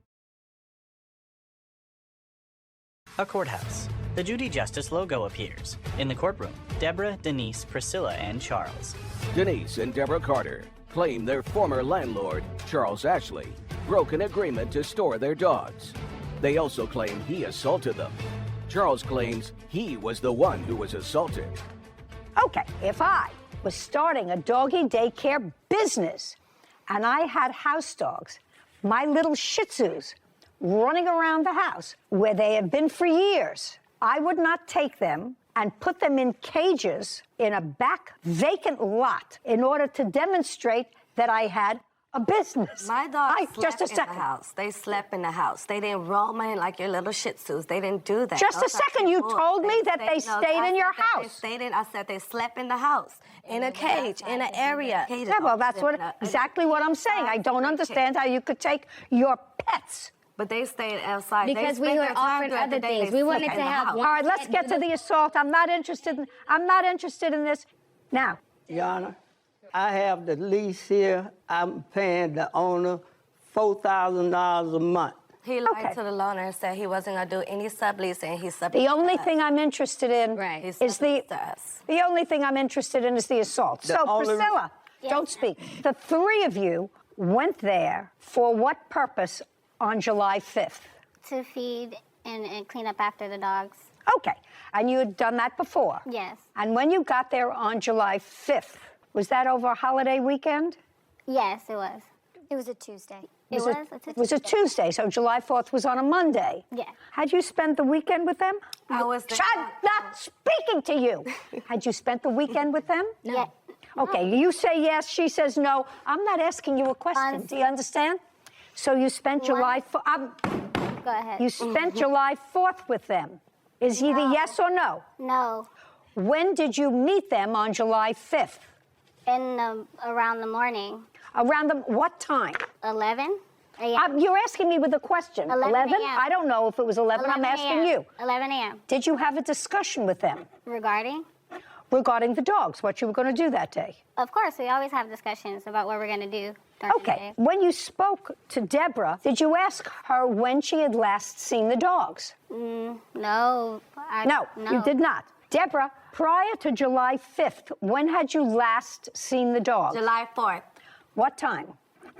A courthouse. The Judy Justice logo appears. In the courtroom, Deborah, Denise, Priscilla, and Charles. Denise and Deborah Carter claim their former landlord, Charles Ashley, broke an agreement to store their dogs. They also claim he assaulted them. Charles claims he was the one who was assaulted. Okay, if I was starting a doggy daycare business and I had house dogs, my little Shih Tzus, running around the house where they have been for years, I would not take them and put them in cages in a back vacant lot in order to demonstrate that I had a business. My dogs just a slept in second. the house. They slept in the house. They didn't roam in like your little Shih Tzus. They didn't do that. Just a Those are second. You people. told me that they No, stayed I in your said that house. I said they slept in the house, in a cage, in an area. Yeah, well, that's exactly what I'm saying. I don't understand how you could take your pets But they stayed outside. Because they we spent were their time offering throughout the other day. things. They We wanted slept to in the have house. one- All right, let's get to the assault. I'm not interested in this. Now, Your Honor, I have the lease here. I'm paying the owner $4,000 a month. He lied Okay. to the loaner and said he wasn't going to do any sublease, and he subleased the only us. thing I'm interested in Right. He is subleased us. the only thing I'm interested in is the assault. The So, only- Priscilla, don't speak. The three of you went there for what purpose on July 5th? To feed and clean up after the dogs. Okay, and you had done that before? Yes. And when you got there on July 5th, was that over a holiday weekend? Yes, it was. It was a Tuesday. It was a Tuesday, so July 4th was on a Monday. Yeah. Had you spent the weekend with them? I was there. I'm not speaking to you. Had you spent the weekend with them? Yeah. Okay, you say yes, she says no. I'm not asking you a question. Do you understand? So you spent July 4th. Go ahead. You spent July 4th with them. Is either yes or no? No. When did you meet them on July 5th? Around the morning. Around what time? 11 a.m. You're asking me with a question. 11 a.m. I don't know if it was 11. I'm 11 asking a.m. you. 11 a.m. Did you have a discussion with them Regarding? regarding the dogs, what you were going to do that day? Of course, we always have discussions about what we're going to do during the Okay. day. When you spoke to Deborah, did you ask her when she had last seen the dogs? No. No, you did not. Deborah, prior to July 5th, when had you last seen the dogs? July 4th. What time?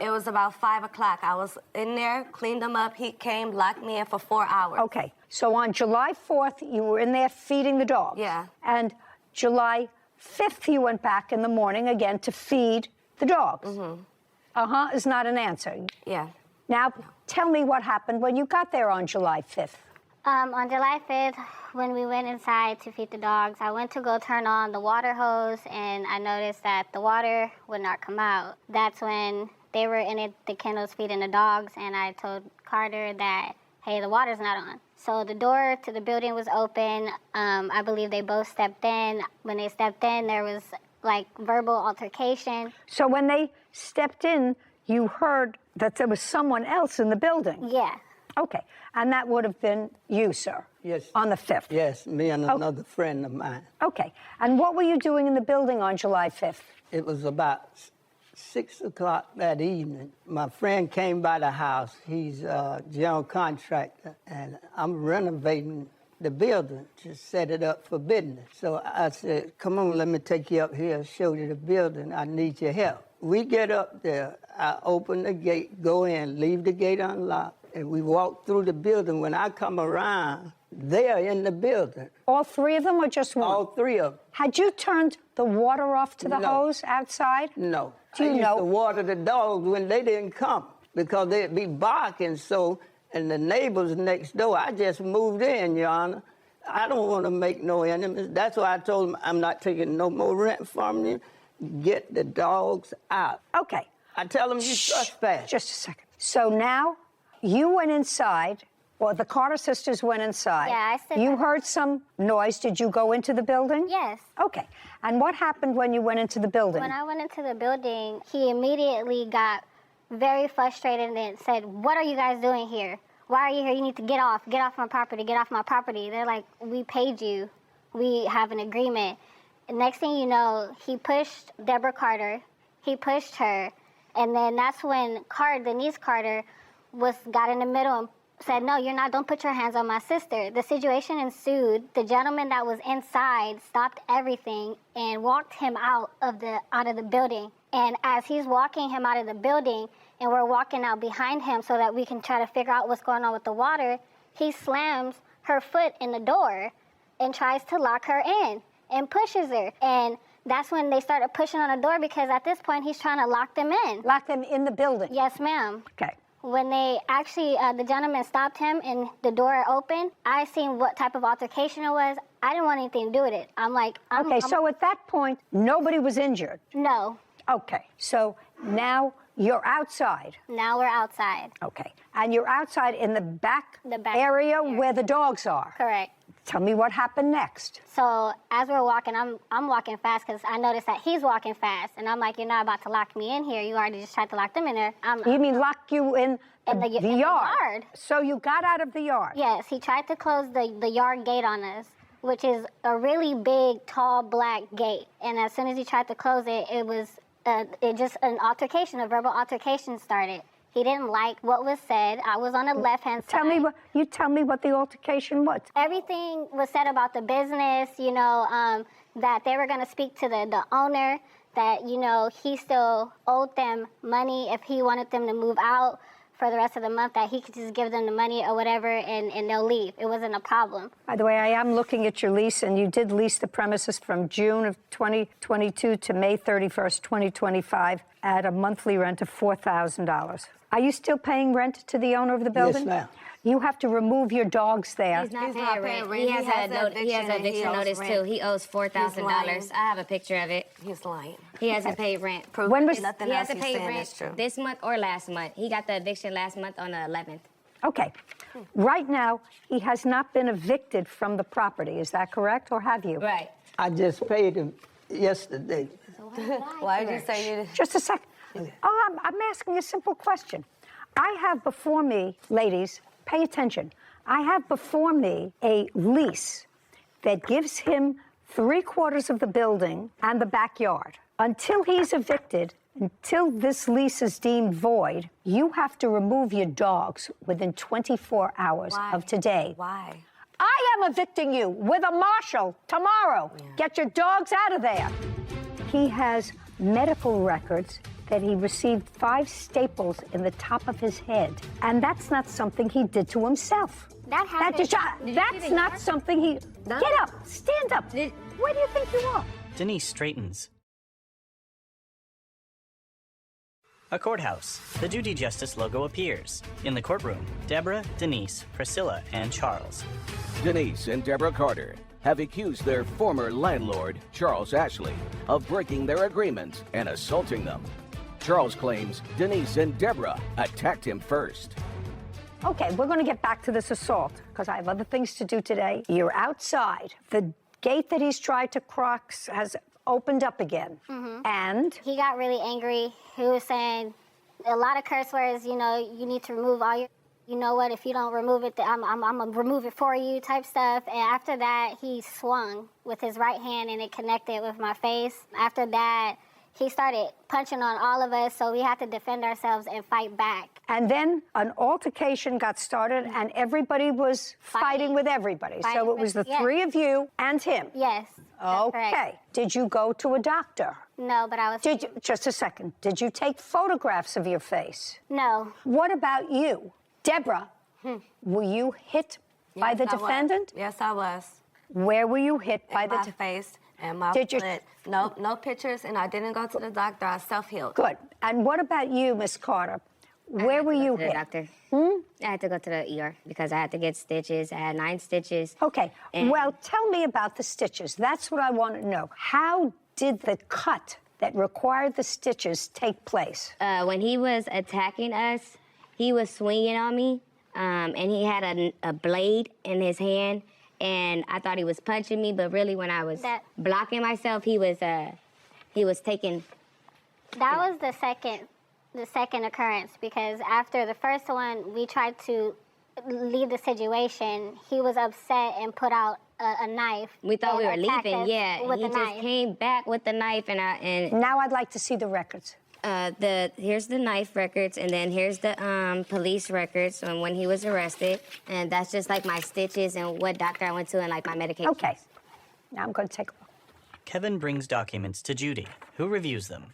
It was about 5 o'clock. I was in there, cleaned them up. He came, locked me in for 4 hours. Okay, so on July 4th, you were in there feeding the dogs. Yeah. And July 5th, you went back in the morning again to feed the dogs. Mm-hmm. Is not an answer. Yeah. Now, tell me what happened when you got there on July 5th. On July 5th, when we went inside to feed the dogs, I went to go turn on the water hose, and I noticed that the water would not come out. That's when they were in the kennels feeding the dogs, and I told Carter that, hey, the water's not on. So the door to the building was open. I believe they both stepped in. When they stepped in, there was like verbal altercation. So when they stepped in, you heard that there was someone else in the building? Yeah. Okay, and that would have been you, sir? Yes. On the 5th? Yes, me and another friend of mine. Okay, and what were you doing in the building on July 5th? It was about 6 o'clock that evening. My friend came by the house. He's a general contractor, and I'm renovating the building to set it up for business. So I said, come on, let me take you up here, show you the building. I need your help. We get up there. I open the gate, go in, leave the gate unlocked, and we walk through the building. When I come around, they're in the building. All three of them or just one? All three of them. Had you turned the water off to the hose outside? No. Do you I used know? to water the dogs when they didn't come because they'd be barking so, and the neighbors next door, I just moved in, Your Honor. I don't want to make no enemies. That's why I told them I'm not taking no more rent from you. Get the dogs out. Okay. I tell them you trespass. Just a second. So now you went inside, or the Carter sisters went inside. Yeah, I said You that. heard some noise. Did you go into the building? Yes. Okay. And what happened when you went into the building? When I went into the building, he immediately got very frustrated and said, what are you guys doing here? Why are you here? You need to get off my property, get off my property. They're like, we paid you. We have an agreement. And next thing you know, he pushed Deborah Carter. He pushed her. And then that's when Denise Carter got in the middle and said, no, you're not, don't put your hands on my sister. The situation ensued. The gentleman that was inside stopped everything and walked him out of the building. And as he's walking him out of the building, and we're walking out behind him so that we can try to figure out what's going on with the water, he slams her foot in the door and tries to lock her in and pushes her. And that's when they started pushing on the door because at this point he's trying to lock them in. Lock them in the building? Yes, ma'am. Okay. When they actually, the gentleman stopped him and the door opened, I seen what type of altercation it was. I didn't want anything to do with it. I'm like, so at that point, nobody was injured? No. Okay, so now you're outside. Now we're outside. Okay, and you're outside in the back area where the dogs are. Correct. Tell me what happened next. So as we're walking, I'm walking fast because I noticed that he's walking fast. And I'm like, you're not about to lock me in here. You already just tried to lock them in there. You mean lock you in the yard? So you got out of the yard? Yes, he tried to close the yard gate on us, which is a really big, tall, black gate. And as soon as he tried to close it, it was just an altercation, a verbal altercation started. He didn't like what was said. I was on the left-hand side. Tell me what the altercation was. Everything was said about the business, you know, that they were going to speak to the owner, that, you know, he still owed them money if he wanted them to move out for the rest of the month, that he could just give them the money or whatever and they'll leave. It wasn't a problem. By the way, I am looking at your lease, and you did lease the premises from June of 2022 to May 31st, 2025 at a monthly rent of $4,000. Are you still paying rent to the owner of the building? Yes, ma'am. You have to remove your dogs there. He's not paying rent. He has an eviction notice too. He owes $4,000. I have a picture of it. He's lying. He hasn't paid rent. He hasn't paid rent this month or last month. He got the eviction last month on the 11th. Okay. Right now, he has not been evicted from the property. Is that correct, or have you? Right. I just paid him yesterday. Why did you say you... Just a second. Oh, I'm asking a simple question. I have before me, ladies, pay attention. I have before me a lease that gives him 3/4 of the building and the backyard. Until he's evicted, until this lease is deemed void, you have to remove your dogs within 24 hours of today. Why? I am evicting you with a marshal tomorrow. Yeah. Get your dogs out of there. He has medical records that he received 5 staples in the top of his head. And that's not something he did to himself. That happened. That's not something he... No. Get up. Stand up. Where do you think you are? Denise straightens. A courthouse. The Judy Justice logo appears. In the courtroom, Deborah, Denise, Priscilla, and Charles. Denise and Deborah Carter have accused their former landlord, Charles Ashley, of breaking their agreements and assaulting them. Charles claims Denise and Deborah attacked him first. Okay, we're going to get back to this assault because I have other things to do today. You're outside. The gate that he's tried to cross has opened up again. Mm-hmm. And? He got really angry. He was saying a lot of curse words, you know, you need to remove all your... You know what, if you don't remove it, I'm going to remove it for you type stuff. And after that, he swung with his right hand and it connected with my face. After that, he started punching on all of us, so we had to defend ourselves and fight back. And then an altercation got started, and everybody was fighting with everybody. So it was the three of you and him. Yes. Okay. Correct. Did you go to a doctor? No, but I was... Just a second. Did you take photographs of your face? No. What about you? Deborah, were you hit by the defendant? Yes, I was. Where were you hit by the face and my foot? No pictures, and I didn't go to the doctor. I self-healed. Good. And what about you, Miss Carter? Where were you hit? Doctor. I had to go to the ER because I had to get stitches. I had 9 stitches. Okay. Well, tell me about the stitches. That's what I want to know. How did the cut that required the stitches take place? When he was attacking us, he was swinging on me, and he had a blade in his hand, and I thought he was punching me, but really when I was blocking myself, he was taking... That was the second occurrence, because after the first one, we tried to leave the situation. He was upset and put out a knife. We thought we were leaving, he just came back with the knife, and now I'd like to see the records. Here's the knife records, and then here's the police records on when he was arrested, and that's just like my stitches and what doctor I went to and like my medication. Okay, now I'm going to take a look. Kevin brings documents to Judy, who reviews them.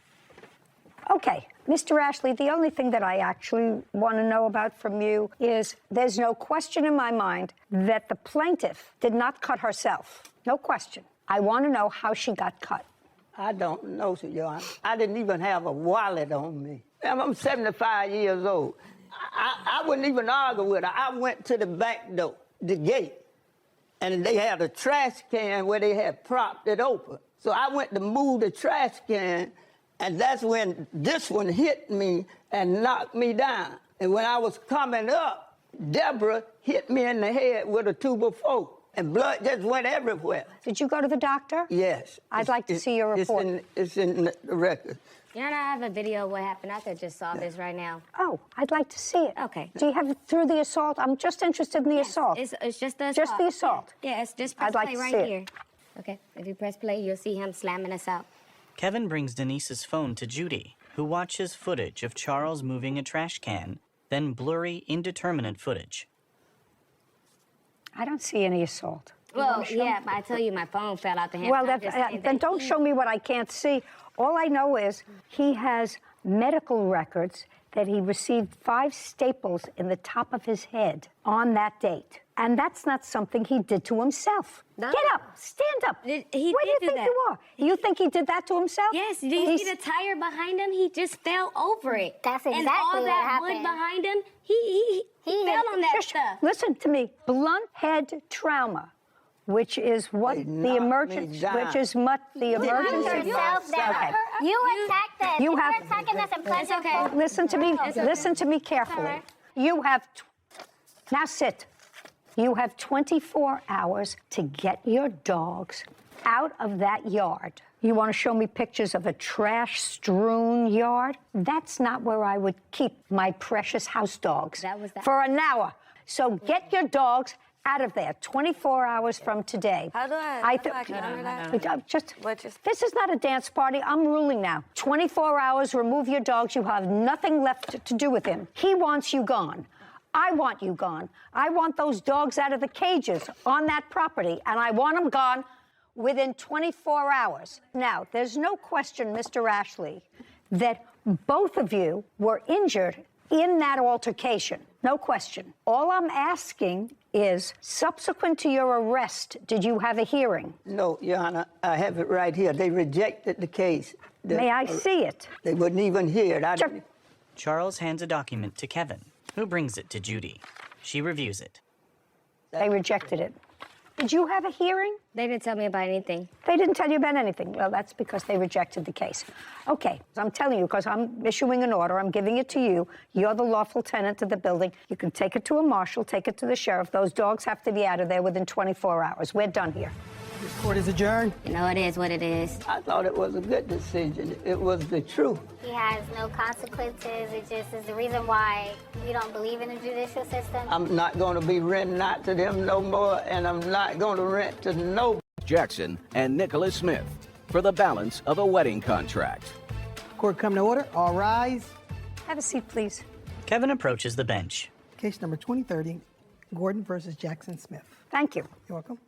Okay, Mr. Ashley, the only thing that I actually want to know about from you is there's no question in my mind that the plaintiff did not cut herself. No question. I want to know how she got cut. I don't know, Your Honor. I didn't even have a wallet on me. I'm 75 years old. I wouldn't even argue with her. I went to the back door, the gate, and they had a trash can where they had propped it open. So I went to move the trash can, and that's when this one hit me and knocked me down. And when I was coming up, Deborah hit me in the head with a 2x4. And blood just went everywhere. Did you go to the doctor? Yes. I'd like to see your report. It's in the record. You know, I have a video of what happened. I could just solve this right now. Oh, I'd like to see it. Okay. Do you have it through the assault? I'm just interested in the assault. It's just the assault. Just the assault. Yeah, it's just press I'd like play to right see it. here. Okay, if you press play, you'll see him slamming us out. Kevin brings Denise's phone to Judy, who watches footage of Charles moving a trash can, then blurry, indeterminate footage. I don't see any assault. Well, yeah, but I tell you, my phone fell out the hand. Well, then don't show me what I can't see. All I know is he has medical records that he received 5 staples in the top of his head on that date. And that's not something he did to himself. No. Get up, stand up. He Where do you did think that. you are? You think he did that to himself? Yes, do you see the tire behind him? He just fell over it. That's and exactly all what that happened. wood behind him, he fell on that stuff. Listen to me. Blunt head trauma, which is what the emergency, yourself down. Okay. You attacked us. You You're have- attacking us in It's okay. pleasant. Listen to me. Listen to me carefully. right. You have now sit. You have 24 hours to get your dogs out of that yard. You want to show me pictures of a trash-strewn yard? That's not where I would keep my precious house dogs for an hour. So get your dogs out of there 24 hours from today. How do I This is not a dance party. I'm ruling now. 24 hours, remove your dogs. You have nothing left to do with him. He wants you gone. I want you gone. I want those dogs out of the cages on that property, and I want them gone within 24 hours. Now, there's no question, Mr. Ashley, that both of you were injured in that altercation. No question. All I'm asking is, subsequent to your arrest, did you have a hearing? No, Your Honor, I have it right here. They rejected the case. May I see it? They wouldn't even hear it. Charles hands a document to Kevin, who brings it to Judy. She reviews it. They rejected it. Did you have a hearing? They didn't tell me about anything. They didn't tell you about anything. Well, that's because they rejected the case. Okay, I'm telling you, because I'm issuing an order, I'm giving it to you. You're the lawful tenant of the building. You can take it to a marshal, take it to the sheriff. Those dogs have to be out of there within 24 hours. We're done here. This court is adjourned. You know, it is what it is. I thought it was a good decision. It was the truth. He has no consequences. It just is the reason why you don't believe in the judicial system. I'm not going to be renting out to them no more, and I'm not going to rent to nobody. Jackson and Nicholas Smith for the balance of a wedding contract. Court come to order. All rise. Have a seat, please. Kevin approaches the bench. Case number 2030, Gordon versus Jackson Smith. Thank you. You're welcome.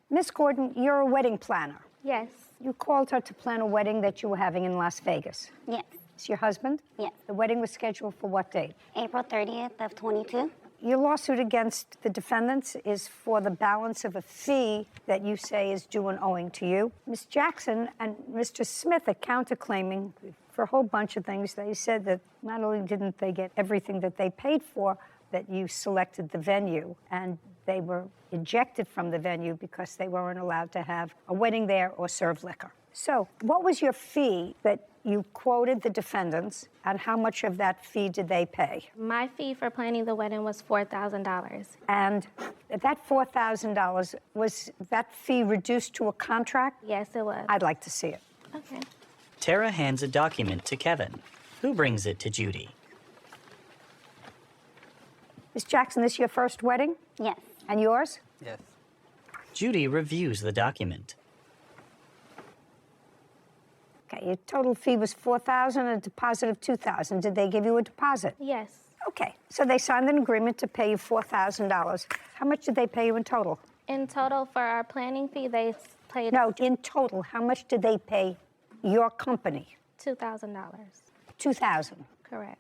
Miss Gordon, you're a wedding planner. Yes. You called her to plan a wedding that you were having in Las Vegas. Yes. It's your husband? Yes. The wedding was scheduled for what date? April 30th of 22. Your lawsuit against the defendants is for the balance of a fee that you say is due and owing to you. Ms. Jackson and Mr. Smith are counterclaiming for a whole bunch of things. They said that not only didn't they get everything that they paid for, that you selected the venue, and they were ejected from the venue because they weren't allowed to have a wedding there or serve liquor. So what was your fee that you quoted the defendants, and how much of that fee did they pay? My fee for planning the wedding was $4,000. And that $4,000, was that fee reduced to a contract? Yes, it was. I'd like to see it. Okay. Tara hands a document to Kevin, who brings it to Judy. Ms. Jackson, this your first wedding? Yes. And yours? Yes. Judy reviews the document. Okay, your total fee was $4,000 and a deposit of $2,000. Did they give you a deposit? Yes. Okay, so they signed an agreement to pay you $4,000. How much did they pay you in total? In total, for our planning fee, they paid No, in total, how much did they pay your company? $2,000. $2,000. Correct.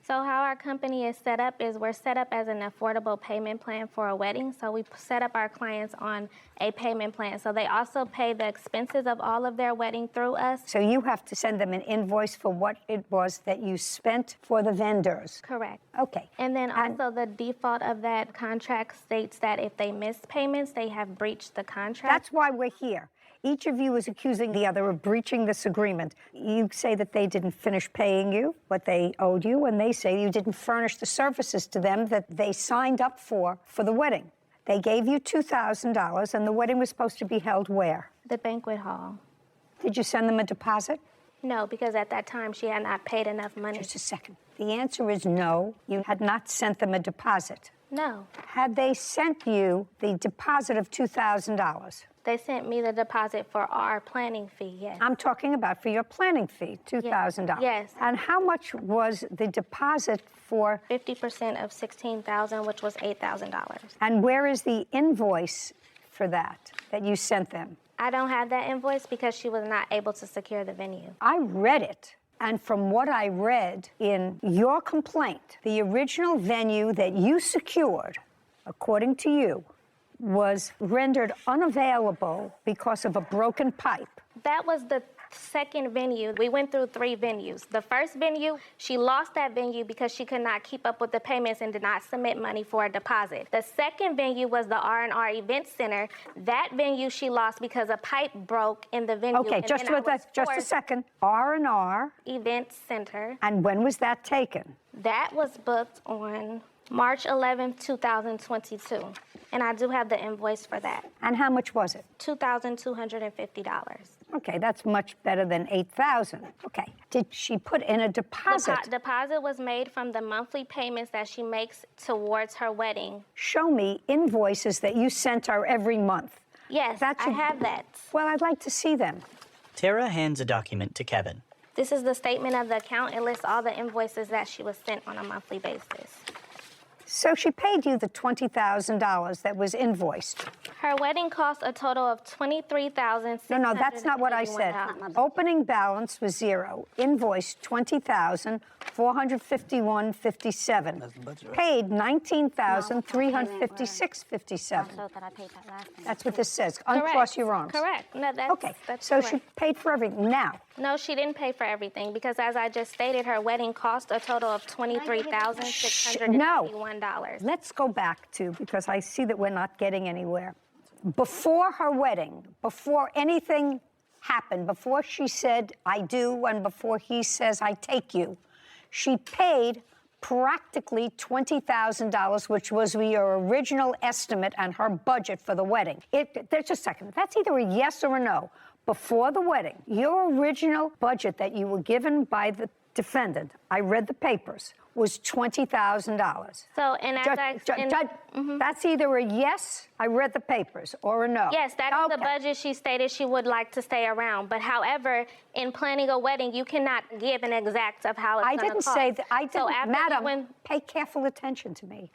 So how our company is set up is we're set up as an affordable payment plan for a wedding. So we set up our clients on a payment plan. So they also pay the expenses of all of their wedding through us. So you have to send them an invoice for what it was that you spent for the vendors. Correct. Okay. And then also the default of that contract states that if they miss payments, they have breached the contract. That's why we're here. Each of you is accusing the other of breaching this agreement. You say that they didn't finish paying you what they owed you, and they say you didn't furnish the services to them that they signed up for the wedding. They gave you $2,000, and the wedding was supposed to be held where? The banquet hall. Did you send them a deposit? No, because at that time she had not paid enough money. Just a second. The answer is no. You had not sent them a deposit. No. Had they sent you the deposit of $2,000? They sent me the deposit for our planning fee, yes. I'm talking about for your planning fee, $2,000. Yes. And how much was the deposit for? 50% of $16,000, which was $8,000. And where is the invoice for that you sent them? I don't have that invoice because she was not able to secure the venue. I read it. And from what I read in your complaint, the original venue that you secured, according to you, was rendered unavailable because of a broken pipe. That was the second venue. We went through 3 venues. The first venue, she lost that venue because she could not keep up with the payments and did not submit money for a deposit. The second venue was the R&R Event Center. That venue she lost because a pipe broke in the venue. Okay, just a second. R&R Event Center. And when was that taken? That was booked on March 11th, 2022. And I do have the invoice for that. And how much was it? $2,250. Okay, that's much better than $8,000. Okay. Did she put in a deposit? Deposit was made from the monthly payments that she makes towards her wedding. Show me invoices that you sent her every month. Yes, I have that. Well, I'd like to see them. Tara hands a document to Kevin. This is the statement of the account. It lists all the invoices that she was sent on a monthly basis. So she paid you the $20,000 that was invoiced. Her wedding cost a total of $23,681. No, that's not what I said. Opening balance was zero. Invoice $20,451.57. Paid $19,356.57. That's what this says. Uncross your arms. Correct. No, that's so correct. she paid for everything. Now. No, she didn't pay for everything because, as I just stated, her wedding cost a total of $23,681. No. Let's go back to, because I see that we're not getting anywhere. Before her wedding, before anything happened, before she said, I do, and before he says, I take you, she paid practically $20,000, which was your original estimate and her budget for the wedding. There's a second. That's either a yes or a no. Before the wedding, your original budget that you were given by the defendant, I read the papers, was $20,000. So, and that's either a yes, I read the papers, or a no. Yes, that is the budget she stated she would like to stay around. But however, in planning a wedding, you cannot give an exact of how it's going to cost. I didn't say that. I didn't. Madam, pay careful attention to me.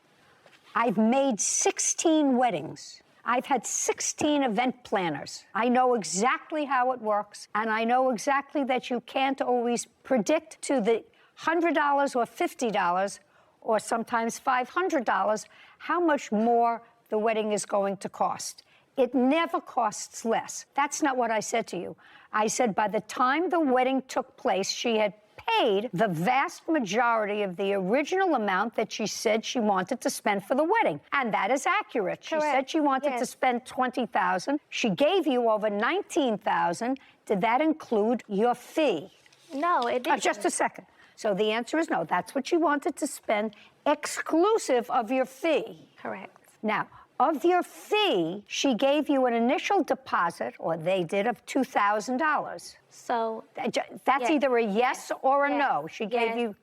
I've made 16 weddings. I've had 16 event planners. I know exactly how it works, and I know exactly that you can't always predict to the $100 or $50 or sometimes $500 how much more the wedding is going to cost. It never costs less. That's not what I said to you. I said by the time the wedding took place, she had paid the vast majority of the original amount that she said she wanted to spend for the wedding. And that is accurate. She said she wanted to spend $20,000. She gave you over $19,000. Did that include your fee? No, it didn't. Just a second. So the answer is no. That's what she wanted to spend, exclusive of your fee. Correct. Now, of your fee, she gave you an initial deposit, or they did, of $2,000. So that's either a yes or a no. She gave you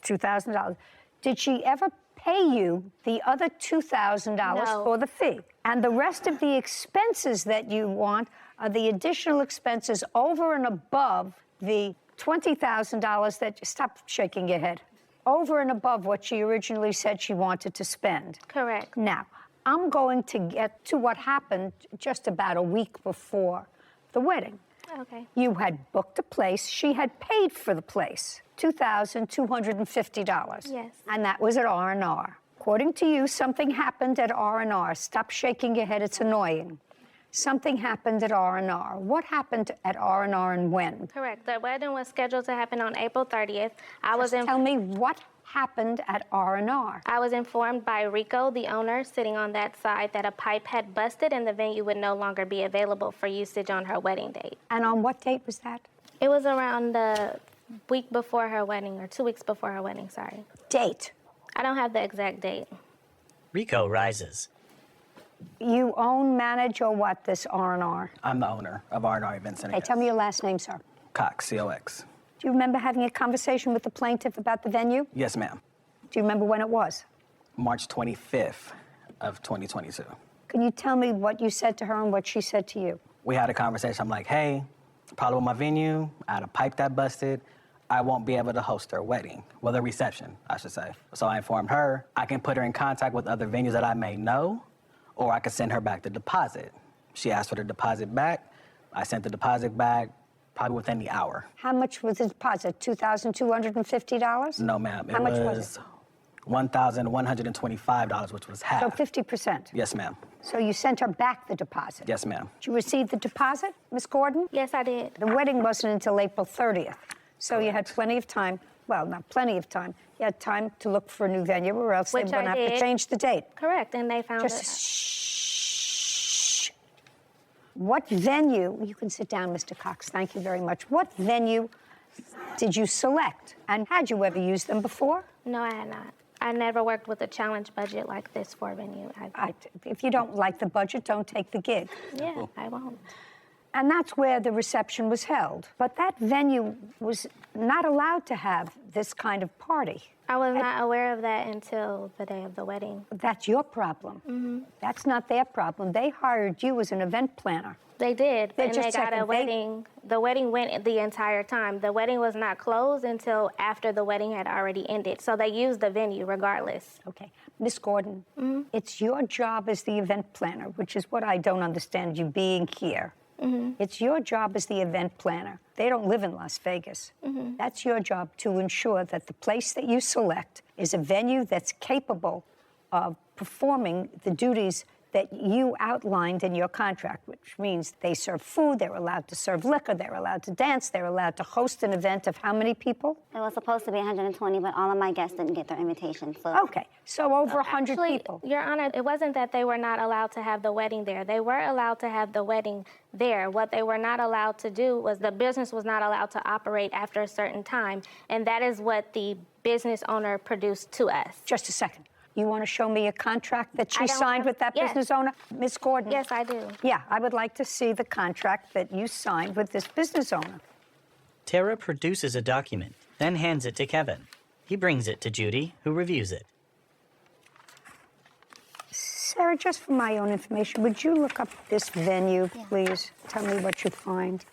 $2,000. Did she ever pay you the other $2,000 for the fee? And the rest of the expenses that you want are the additional expenses over and above the $20,000 that, stop shaking your head, over and above what she originally said she wanted to spend. Correct. Now, I'm going to get to what happened just about a week before the wedding. Okay. You had booked a place. She had paid for the place, $2,250. Yes. And that was at R&R. According to you, something happened at R&R. Stop shaking your head. It's annoying. Something happened at R&R. What happened at R&R and when? Correct. The wedding was scheduled to happen on April 30th. Tell me what happened at R&R. I was informed by Rico, the owner, sitting on that side, that a pipe had busted and the venue would no longer be available for usage on her wedding date. And on what date was that? It was around the week before her wedding, or 2 weeks before her wedding, sorry. Date? I don't have the exact date. Rico rises. You own, manage, or what, this R&R? I'm the owner of R&R Event Center. Okay, tell me your last name, sir. Cox, C-O-X. Do you remember having a conversation with the plaintiff about the venue? Yes, ma'am. Do you remember when it was? March 25th of 2022. Can you tell me what you said to her and what she said to you? We had a conversation. I'm like, hey, problem with my venue. I had a pipe that busted. I won't be able to host her wedding. Well, the reception, I should say. So I informed her I can put her in contact with other venues that I may know, or I could send her back the deposit. She asked for the deposit back. I sent the deposit back probably within the hour. How much was the deposit? $2,250? No, ma'am. How much was it? $1,125, which was half. So 50%? Yes, ma'am. So you sent her back the deposit? Yes, ma'am. Did you receive the deposit, Miss Gordon? Yes, I did. The wedding wasn't until April 30th. So you had plenty of time. Well, not plenty of time. You had time to look for a new venue, or else they were going to have to change the date. Correct, and they found Just it. Shh. What venue, you can sit down, Mr. Cox, thank you very much. What venue did you select? And had you ever used them before? No, I had not. I never worked with a challenge budget like this for a venue. If you don't like the budget, don't take the gig. Yeah, I won't. And that's where the reception was held. But that venue was not allowed to have this kind of party. I was not aware of that until the day of the wedding. That's your problem. Mm-hmm. That's not their problem. They hired you as an event planner. They did, and Just they got second, a wedding. The wedding went the entire time. The wedding was not closed until after the wedding had already ended. So they used the venue regardless. Okay. Miss Gordon, it's your job as the event planner, which is what I don't understand you being here. It's your job as the event planner. They don't live in Las Vegas. That's your job to ensure that the place that you select is a venue that's capable of performing the duties that you outlined in your contract, which means they serve food, they're allowed to serve liquor, they're allowed to dance, they're allowed to host an event of how many people? It was supposed to be 120, but all of my guests didn't get their invitation. So. Okay, so over 100 Actually, people. Your Honor, it wasn't that they were not allowed to have the wedding there. They were allowed to have the wedding there. What they were not allowed to do was the business was not allowed to operate after a certain time, and that is what the business owner produced to us. Just a second. You want to show me a contract that she signed with that yes. business owner? Miss Gordon? Yes, I do. Yeah, I would like to see the contract that you signed with this business owner. Tara produces a document, then hands it to Kevin. He brings it to Judy, who reviews it. Sarah, just for my own information, would you look up this venue, please? Tell me what you find.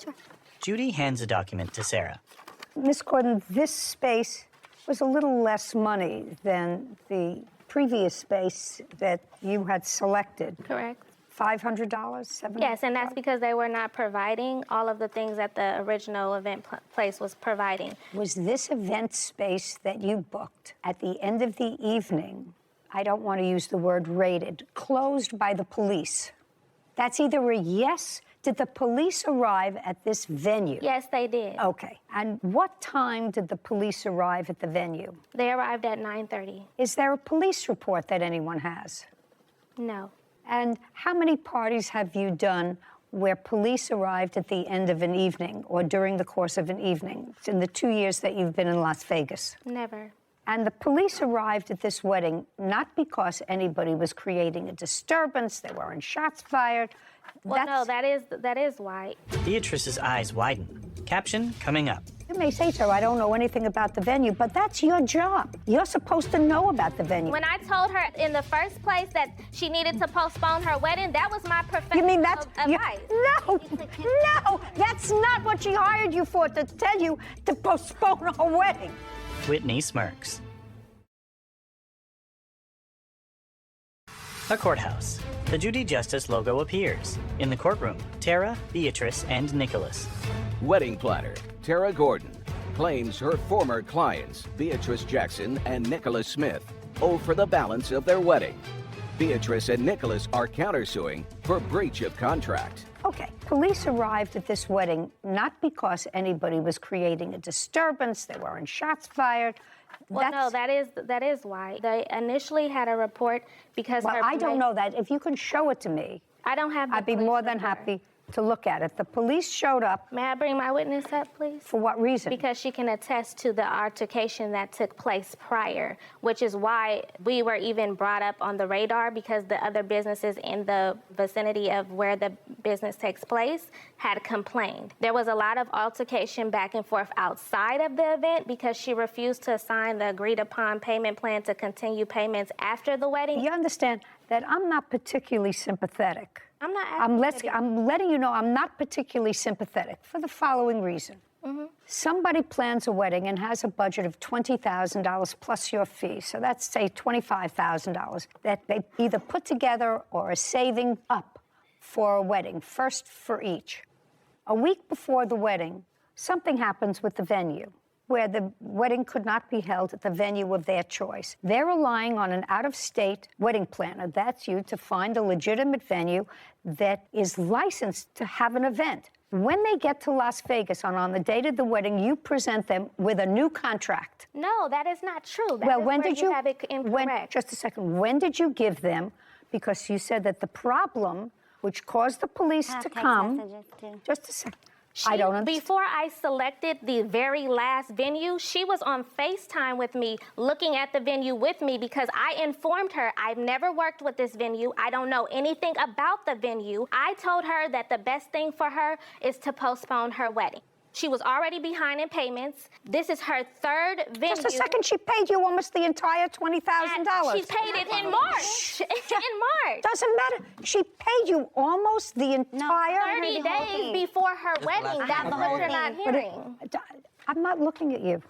Sure. Judy hands a document to Sarah. Miss Gordon, this space was a little less money than the previous space that you had selected. Correct. $500, $700? Yes, and that's because they were not providing all of the things that the original event place was providing. Was this event space that you booked at the end of the evening, I don't want to use the word raided, closed by the police? That's either a yes. Did the police arrive at this venue? Yes, they did. Okay. And what time did the police arrive at the venue? They arrived at 9:30. Is there a police report that anyone has? No. And how many parties have you done where police arrived at the end of an evening or during the course of an evening in the 2 years that you've been in Las Vegas? Never. And the police arrived at this wedding not because anybody was creating a disturbance, there weren't shots fired. Well, no, that is why. Beatrice's eyes widen. Caption coming up. You may say so, I don't know anything about the venue, but that's your job. You're supposed to know about the venue. When I told her in the first place that she needed to postpone her wedding, that was my professional You mean that's advice. No, that's not what she hired you for, to tell you to postpone her wedding. Whitney smirks. A courthouse. The Judy Justice logo appears. In the courtroom, Tara, Beatrice, and Nicholas. Wedding planner Tara Gordon claims her former clients, Beatrice Jackson and Nicholas Smith, owe for the balance of their wedding. Beatrice and Nicholas are countersuing for breach of contract. Okay, police arrived at this wedding not because anybody was creating a disturbance, there weren't shots fired. Well, no, that is why. They initially had a report because Well, I don't know that. If you can show it to me, I don't have the I'd be police more than report. happy to look at it. The police showed up. May I bring my witness up, please? For what reason? Because she can attest to the altercation that took place prior, which is why we were even brought up on the radar, because the other businesses in the vicinity of where the business takes place had complained. There was a lot of altercation back and forth outside of the event because she refused to sign the agreed upon payment plan to continue payments after the wedding. You understand that I'm not particularly sympathetic. I'm not I'm letting you know I'm not particularly sympathetic for the following reason. Somebody plans a wedding and has a budget of $20,000 plus your fee. So that's, say, $25,000 that they either put together or are saving up for a wedding, first for each. A week before the wedding, something happens with the venue, where the wedding could not be held at the venue of their choice. They're relying on an out-of-state wedding planner, that's you, to find a legitimate venue that is licensed to have an event. When they get to Las Vegas on the date of the wedding, you present them with a new contract. No, that is not true. When did you have it incorrect. Just a second. When did you give them? Because you said that the problem, which caused the police to come. Just a second. I don't understand. Before I selected the very last venue, she was on FaceTime with me, looking at the venue with me, because I informed her I've never worked with this venue. I don't know anything about the venue. I told her that the best thing for her is to postpone her wedding. She was already behind in payments. This is her third venue. Just a second, she paid you almost the entire $20,000. She paid it in March. In March. Doesn't matter. She paid you almost the entire 30 days before her wedding. That's what you're not hearing. I'm not looking at you.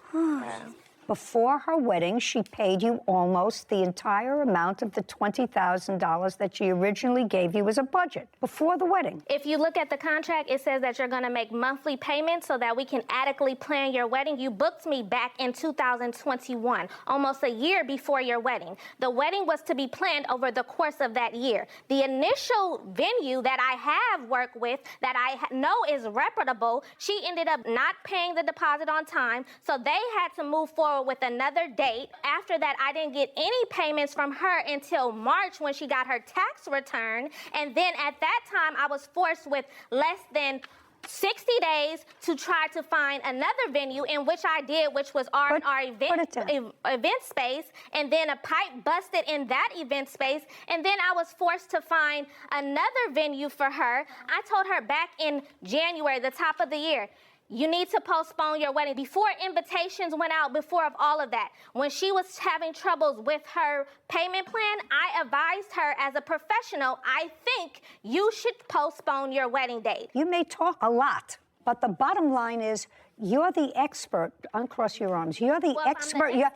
Before her wedding, she paid you almost the entire amount of the $20,000 that she originally gave you as a budget before the wedding. If you look at the contract, it says that you're going to make monthly payments so that we can adequately plan your wedding. You booked me back in 2021, almost a year before your wedding. The wedding was to be planned over the course of that year. The initial venue that I have worked with, that I know is reputable, she ended up not paying the deposit on time, so they had to move forward with another date. After that, I didn't get any payments from her until March, when she got her tax return. And then at that time, I was forced with less than 60 days to try to find another venue, in which I did, which was our event space. And then a pipe busted in that event space. And then I was forced to find another venue for her. I told her back in January, the top of the year, you need to postpone your wedding. Before invitations went out, before of all of that, when she was having troubles with her payment plan, I advised her as a professional, I think you should postpone your wedding date. You may talk a lot, but the bottom line is, you're the expert. Uncross your arms. You're the expert. You're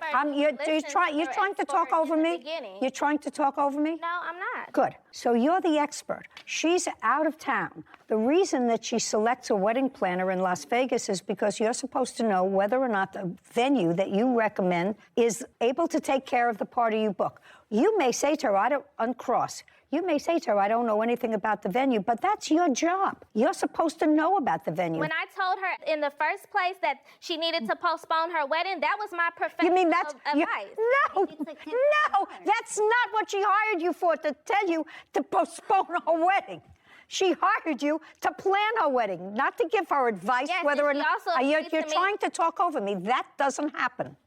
trying to talk over me? You're trying to talk over me? No, I'm not. Good. So you're the expert. She's out of town. The reason that she selects a wedding planner in Las Vegas is because you're supposed to know whether or not the venue that you recommend is able to take care of the party you book. You may say to her, I don't uncross. You may say to her, I don't know anything about the venue, but that's your job. You're supposed to know about the venue. When I told her in the first place that she needed to postpone her wedding, that was my professional advice. No, that's not what she hired you for, to tell you to postpone her wedding. She hired you to plan her wedding, not to give her advice whether or not. You're trying to talk over me. That doesn't happen.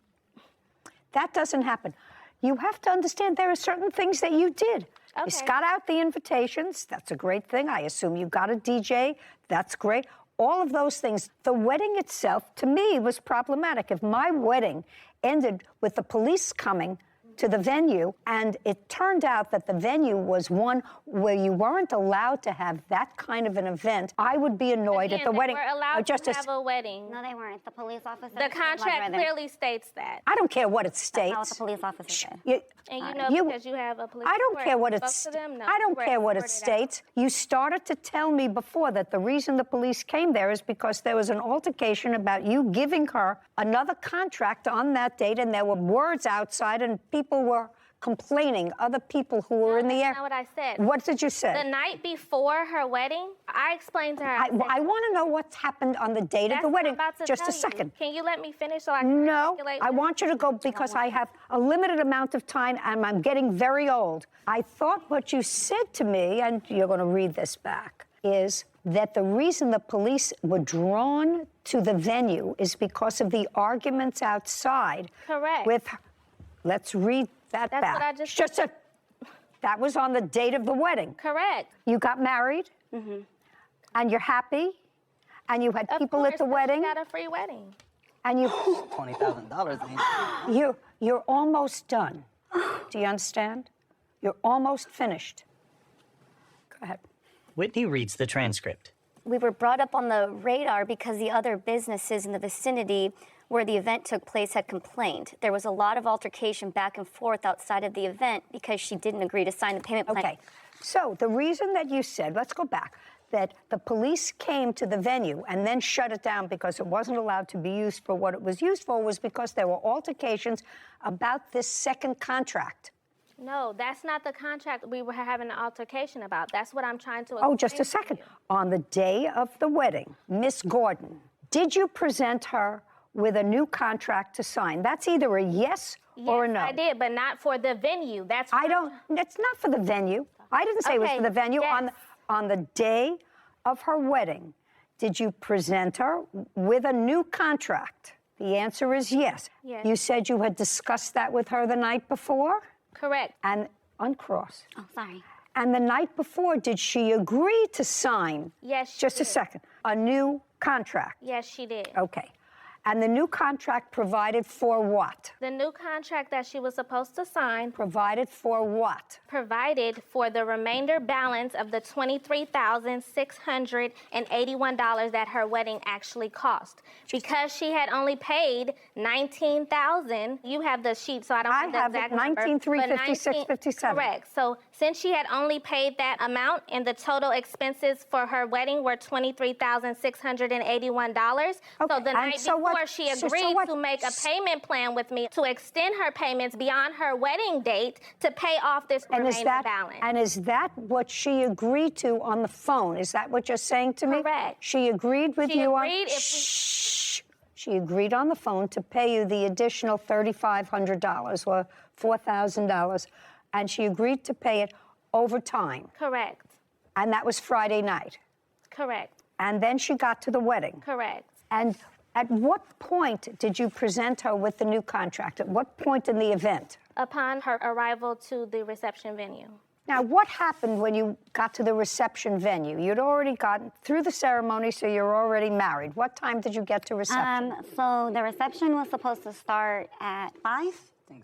That doesn't happen. You have to understand there are certain things that you did. Okay. You got out the invitations. That's a great thing. I assume you got a DJ. That's great. All of those things. The wedding itself, to me, was problematic. If my wedding ended with the police coming to the venue, and it turned out that the venue was one where you weren't allowed to have that kind of an event, I would be annoyed at the wedding. They were allowed to have a wedding. No, they weren't. The police officer. The contract clearly states that. I don't care what it states. That's not what the police officer said. And you know, because you have a police I don't report, care what you it spoke to them? No, I don't you care what it reported states. You started to tell me before that the reason the police came there is because there was an altercation about you giving her another contract on that date, and there were words outside, and people were complaining, other people who were in the air. That's not what I said. What did you say? The night before her wedding, I explained to her. I want to know what's happened on the date of the wedding. Just a second. Can you let me finish so I can articulate? I want you to go because I have a limited amount of time and I'm getting very old. I thought what you said to me, and you're going to read this back, is that the reason the police were drawn to the venue is because of the arguments outside. Correct. With, let's read that That's back. what I just said. That was on the date of the wedding. Correct. You got married, and you're happy, and you had people at the wedding. You got a free wedding. And you $20,000 ain't you're almost done. Do you understand? You're almost finished. Go ahead. Whitney reads the transcript. We were brought up on the radar because the other businesses in the vicinity where the event took place had complained. There was a lot of altercation back and forth outside of the event because she didn't agree to sign the payment plan. Okay. So the reason that you said, let's go back, that the police came to the venue and then shut it down because it wasn't allowed to be used for what it was used for was because there were altercations about this second contract. No, that's not the contract we were having an altercation about. That's what I'm trying to Oh, just a explain to second. you. On the day of the wedding, Miss Gordon, did you present her with a new contract to sign? That's either a yes or a no. I did, but not for the venue. That's I don't, it's not for the venue. I didn't say it was Okay, for the venue. yes. On the day of her wedding, did you present her with a new contract? The answer is yes. Yes. You said you had discussed that with her the night before? Correct. And uncross. Oh, sorry. And the night before, did she agree to sign? Yes, she Just a did. second. A new contract? Yes, she did. Okay. And the new contract provided for what? The new contract that she was supposed to sign Provided for what? provided for the remainder balance of the $23,681 that her wedding actually cost. Because she had only paid $19,000, you have the sheet, so I don't have the have it, exact number. 19,356.57. Correct. So since she had only paid that amount and the total expenses for her wedding were $23,681, so the night before she agreed to make a payment plan with me to extend her payments beyond her wedding date to pay off this remaining balance. And is that what she agreed to on the phone? Is that what you're saying to me? Correct. She agreed with She you agreed on... She agreed on the phone to pay you the additional $3,500 or $4,000, and she agreed to pay it over time. Correct. And that was Friday night. Correct. And then she got to the wedding. Correct. And at what point did you present her with the new contract? At what point in the event? Upon her arrival to the reception venue. Now, what happened when you got to the reception venue? You'd already gotten through the ceremony, so you're already married. What time did you get to reception? So the reception was supposed to start at 5. It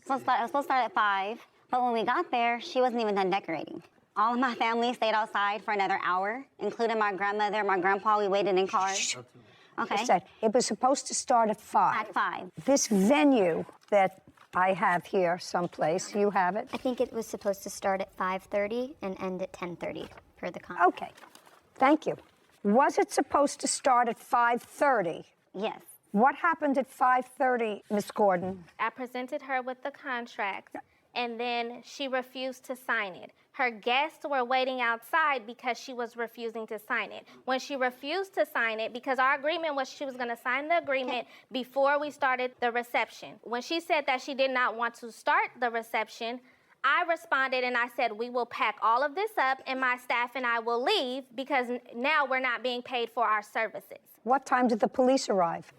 was supposed to start at 5, but when we got there, she wasn't even done decorating. All of my family stayed outside for another hour, including my grandmother, my grandpa. We waited in cars. Okay. I said it was supposed to start at 5. At 5. This venue that I have here someplace, you have it? I think it was supposed to start at 5:30 and end at 10:30 per the contract. Okay. Thank you. Was it supposed to start at 5:30? Yes. What happened at 5:30, Miss Gordon? I presented her with the contract, and then she refused to sign it. Her guests were waiting outside because she was refusing to sign it. When she refused to sign it, because our agreement was she was going to sign the agreement before we started the reception. When she said that she did not want to start the reception, I responded and I said, we will pack all of this up and my staff and I will leave because now we're not being paid for our services. What time did the police arrive?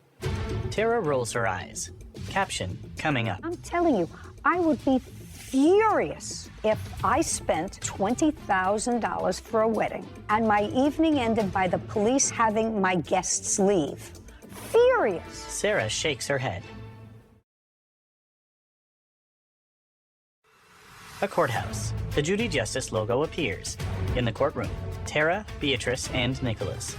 Tara rolls her eyes. Caption coming up. I'm telling you, I would be furious if I spent $20,000 for a wedding and my evening ended by the police having my guests leave. Furious. Sarah shakes her head. A courthouse. The Judy Justice logo appears. In the courtroom, Tara, Beatrice, and Nicholas.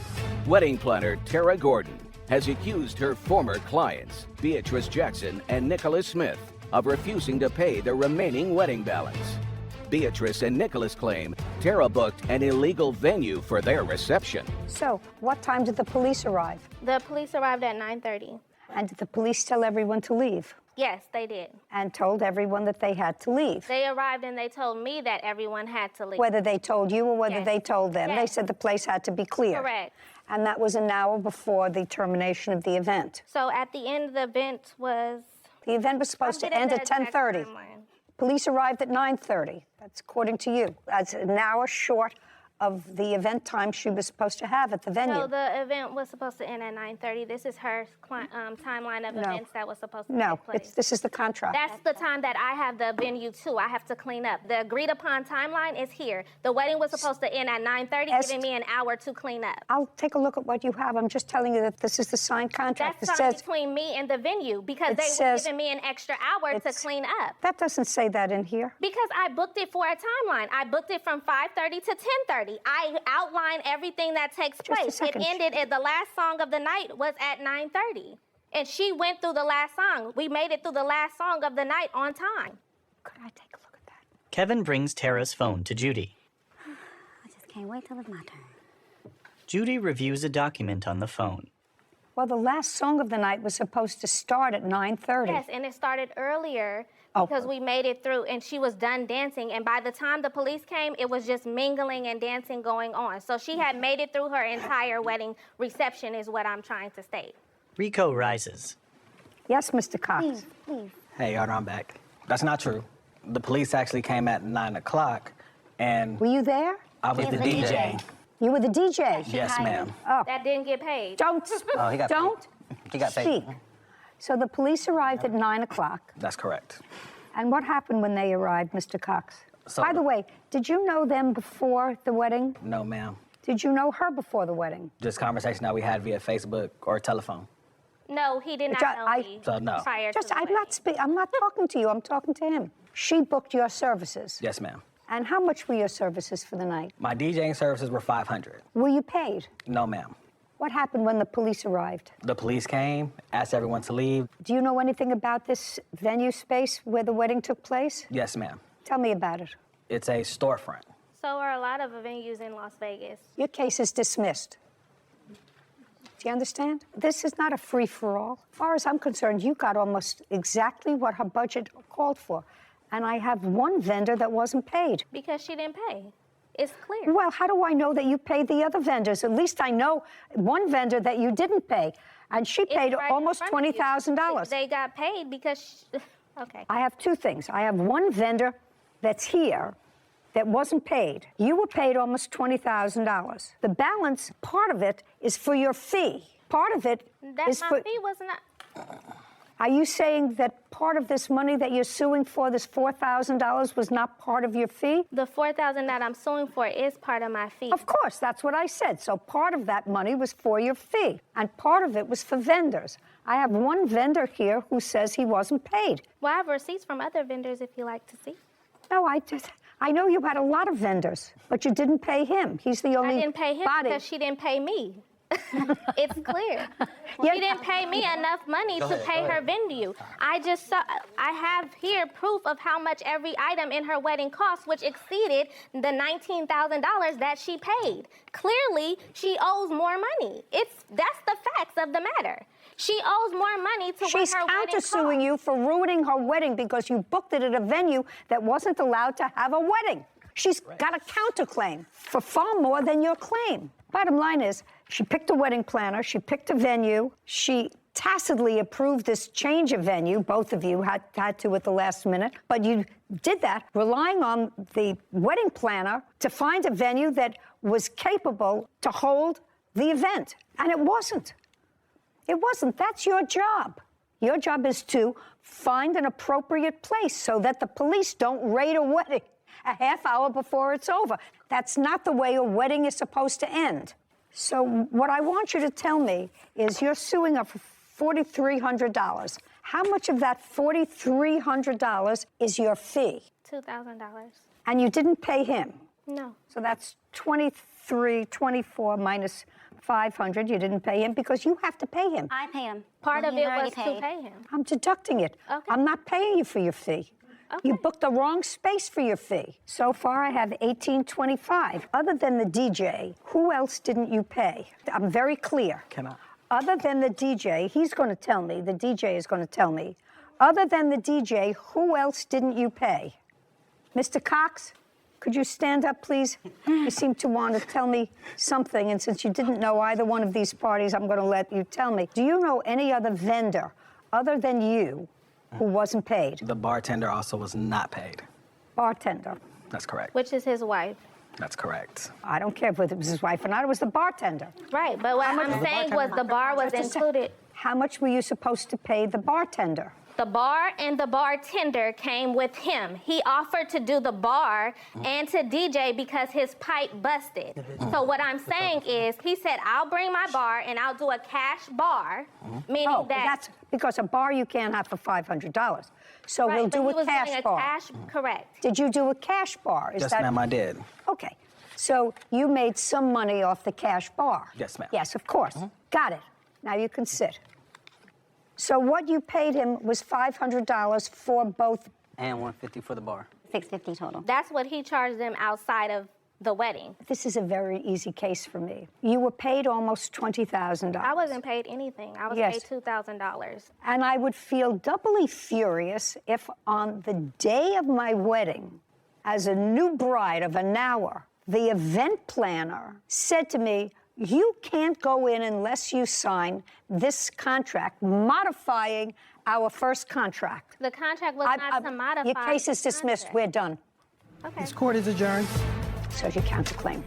Wedding planner Tara Gordon has accused her former clients, Beatrice Jackson and Nicholas Smith, of refusing to pay the remaining wedding balance. Beatrice and Nicholas claim Tara booked an illegal venue for their reception. So, what time did the police arrive? The police arrived at 9:30. And did the police tell everyone to leave? Yes, they did. And told everyone that they had to leave? They arrived and they told me that everyone had to leave. Whether they told you or whether Yes. they told them. Yes. They said the place had to be clear. Correct. And that was an hour before the termination of the event. So at the end of the event was... The event was supposed to end at 10:30. Police arrived at 9:30. That's according to you. That's an hour short of the event time she was supposed to have at the venue. So the event was supposed to end at 9:30. This is her timeline of events that was supposed to take place. This is the contract. That's the time that I have the venue too. I have to clean up. The agreed upon timeline is here. The wedding was supposed to end at 9:30, giving me an hour to clean up. I'll take a look at what you have. I'm just telling you that this is the signed contract. That's signed between me and the venue because they were giving me an extra hour to clean up. That doesn't say that in here. Because I booked it for a timeline. I booked it from 5:30 to 10:30. I outlined everything that takes place. It ended at the last song of the night was at 9:30. And she went through the last song. We made it through the last song of the night on time. Could I take a look at that? Kevin brings Tara's phone to Judy. I just can't wait till it's my turn. Judy reviews a document on the phone. Well, the last song of the night was supposed to start at 9:30. Yes, and it started earlier because we made it through and she was done dancing. And by the time the police came, it was just mingling and dancing going on. So she had made it through her entire wedding reception is what I'm trying to state. Rico rises. Yes, Mr. Cox. Please. Hey, Arthur, I'm back. That's not true. The police actually came at 9 o'clock, and... Were you there? I was the DJ. You were the DJ? Yes, ma'am. Oh. That didn't get paid. Don't. Oh, he got Don't. paid. He got paid. Speak. So the police arrived at 9 o'clock. That's correct. And what happened when they arrived, Mr. Cox? By the way, did you know them before the wedding? No, ma'am. Did you know her before the wedding? Just conversation that we had via Facebook or telephone. No, he did not know me prior to the wedding. I'm not talking to you. I'm talking to him. She booked your services. Yes, ma'am. And how much were your services for the night? My DJing services were $500. Were you paid? No, ma'am. What happened when the police arrived? The police came, asked everyone to leave. Do you know anything about this venue space where the wedding took place? Yes, ma'am. Tell me about it. It's a storefront. So are a lot of venues in Las Vegas. Your case is dismissed. Do you understand? This is not a free-for-all. As far as I'm concerned, you got almost exactly what her budget called for. And I have one vendor that wasn't paid. Because she didn't pay. It's clear. Well, how do I know that you paid the other vendors? At least I know one vendor that you didn't pay. And she paid almost $20,000. They got paid because... Okay. I have two things. I have one vendor that's here that wasn't paid. You were paid almost $20,000. The balance, part of it, is for your fee. Part of it is for... My fee was not... Are you saying that part of this money that you're suing for, this $4,000, was not part of your fee? The $4,000 that I'm suing for is part of my fee. Of course, that's what I said. So part of that money was for your fee, and part of it was for vendors. I have one vendor here who says he wasn't paid. Well, I have receipts from other vendors if you like to see. No, I know you had a lot of vendors, but you didn't pay him. He's the only I didn't pay him because she didn't pay me. It's clear. She didn't pay me enough money to pay her venue. I have here proof of how much every item in her wedding cost, which exceeded the $19,000 that she paid. Clearly, she owes more money. That's the facts of the matter. She owes more money to She's what her wedding cost. She's countersuing you for ruining her wedding because you booked it at a venue that wasn't allowed to have a wedding. She's got a counterclaim for far more than your claim. Bottom line is, she picked a wedding planner, she picked a venue, she tacitly approved this change of venue. Both of you had to at the last minute, but you did that relying on the wedding planner to find a venue that was capable to hold the event, and it wasn't. It wasn't. That's your job. Your job is to find an appropriate place so that the police don't raid a wedding a half hour before it's over. That's not the way a wedding is supposed to end. So what I want you to tell me is you're suing her for $4,300. How much of that $4,300 is your fee? $2,000. And you didn't pay him? No. So that's 24 minus 500. You didn't pay him because you have to pay him. I pay him. Part of it was to pay him. I'm deducting it. Okay. I'm not paying you for your fee. Okay. You booked the wrong space for your fee. So far, I have $1,825. Other than the DJ, who else didn't you pay? I'm very clear. Can I? Other than the DJ, he's going to tell me, the DJ is going to tell me, other than the DJ, who else didn't you pay? Mr. Cox, could you stand up, please? You seem to want to tell me something, and since you didn't know either one of these parties, I'm going to let you tell me. Do you know any other vendor other than you who wasn't paid? The bartender also was not paid. Bartender. That's correct. Which is his wife. That's correct. I don't care if it was his wife or not, it was the bartender. Right, but what I'm saying was the bar was included. How much were you supposed to pay the bartender? The bar and the bartender came with him. He offered to do the bar and to DJ because his pipe busted. So what I'm saying is, he said, I'll bring my bar and I'll do a cash bar, meaning That's because a bar you can't have for $500. So we'll do a cash bar. Correct. Did you do a cash bar? Yes, ma'am, I did. Okay. So you made some money off the cash bar? Yes, ma'am. Yes, of course. Got it. Now you can sit. So what you paid him was $500 for both. And $150 for the bar. $650 total. That's what he charged them outside of the wedding. This is a very easy case for me. You were paid almost $20,000. I wasn't paid anything. I was paid $2,000. And I would feel doubly furious if on the day of my wedding, as a new bride of an hour, the event planner said to me, you can't go in unless you sign this contract, modifying our first contract. The contract was not to modify. Your case is dismissed. We're done. Okay. This court is adjourned. So you counterclaim.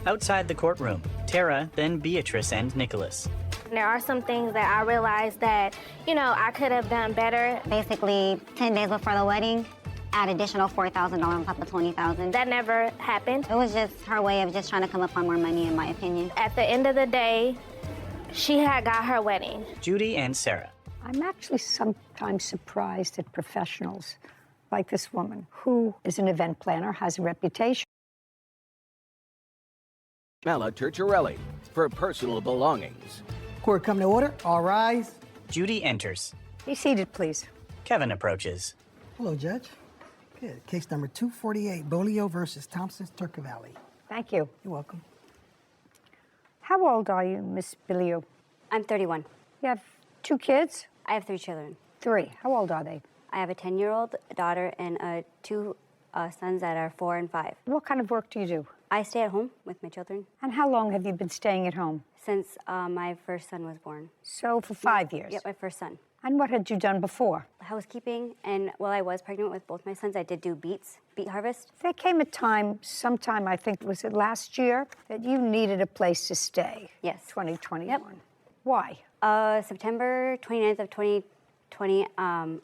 Outside the courtroom, Tara, then Beatrice and Nicholas. There are some things that I realized that, I could have done better. Basically, 10 days before the wedding, add additional $4,000 on top of $20,000. That never happened. It was just her way of just trying to come up on more money, in my opinion. At the end of the day, she had got her wedding. Judy and Sarah. I'm actually sometimes surprised at professionals like this woman, who is an event planner, has a reputation. Mela Turturelli for personal belongings. Court come to order. All rise. Judy enters. Be seated, please. Kevin approaches. Hello, Judge. Good. Case number 248, Bolio versus Thompson's Turkey Valley. Thank you. You're welcome. How old are you, Miss Bolio? I'm 31. You have 2 kids? I have 3 children. 3. How old are they? I have a 10-year-old daughter and 2 sons that are 4 and 5. What kind of work do you do? I stay at home with my children. And how long have you been staying at home? Since my first son was born. So for 5 years? Yep, my first son. And what had you done before? Housekeeping, and while I was pregnant with both my sons, I did do beet harvest. There came a time, sometime, I think, was it last year, that you needed a place to stay. Yes. 2021. Yep. Why? September 29th of 2020, me and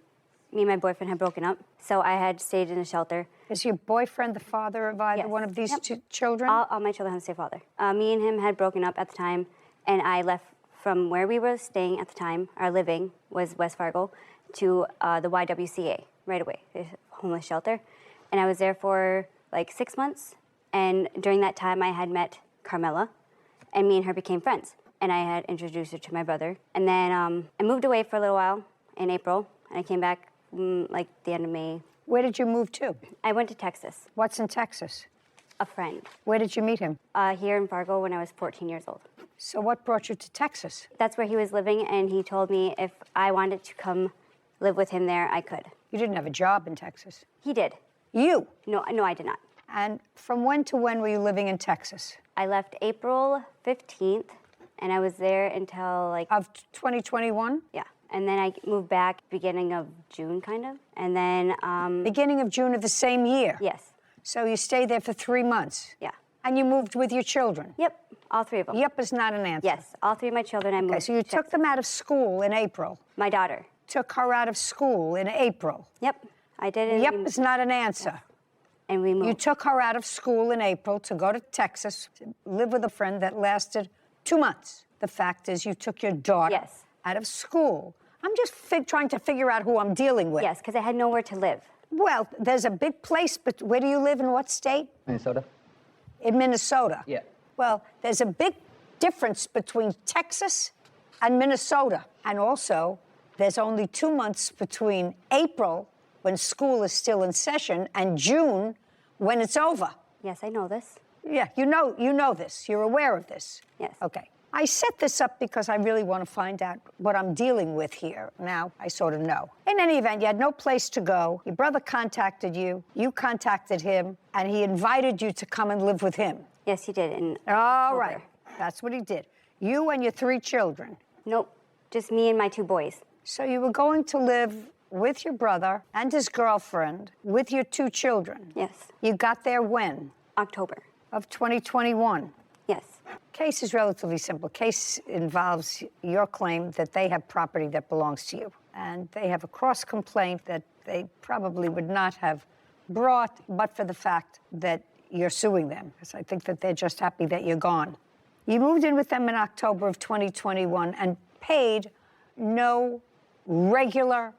my boyfriend had broken up, so I had stayed in a shelter. Is your boyfriend the father of either one of these children? All my children have the same father. Me and him had broken up at the time, and I left from where we were staying at the time. Our living was West Fargo, to the YWCA right away, the homeless shelter. And I was there for like 6 months. And during that time, I had met Carmela, and me and her became friends. And I had introduced her to my brother. And then I moved away for a little while in April, and I came back like the end of May. Where did you move to? I went to Texas. What's in Texas? A friend. Where did you meet him? Here in Fargo when I was 14 years old. So what brought you to Texas? That's where he was living, and he told me if I wanted to come live with him there, I could. You didn't have a job in Texas? He did. You? No, I did not. And from when to when were you living in Texas? I left April 15th, and I was there until like... Of 2021? Yeah. And then I moved back beginning of June, kind of. And then... Beginning of June of the same year? Yes. So you stayed there for 3 months? Yeah. And you moved with your children? Yep, all 3 of them. Yep is not an answer. Yes, all 3 of my children I moved. Okay, so you took them out of school in April? My daughter. Took her out of school in April? Yep, I did. Yep is not an answer. Yes. And we moved. You took her out of school in April to go to Texas, to live with a friend that lasted 2 months. The fact is you took your daughter out of school. I'm just trying to figure out who I'm dealing with. Yes, because I had nowhere to live. Well, there's a big place, but where do you live, in what state? Minnesota. In Minnesota? Yeah. Well, there's a big difference between Texas and Minnesota. And also, there's only 2 months between April, when school is still in session, and June, when it's over. Yes, I know this. Yeah, you know this. You're aware of this. Yes. Okay. I set this up because I really want to find out what I'm dealing with here. Now, I sort of know. In any event, you had no place to go. Your brother contacted you. You contacted him, and he invited you to come and live with him. Yes, he did. All right. That's what he did. You and your 3 children. Nope, just me and my 2 boys. So you were going to live with your brother and his girlfriend with your 2 children? Yes. You got there when? October. of 2021. Yes. Case is relatively simple. Case involves your claim that they have property that belongs to you. And they have a cross complaint that they probably would not have brought but for the fact that you're suing them. Because I think that they're just happy that you're gone. You moved in with them in October of 2021 and paid no regular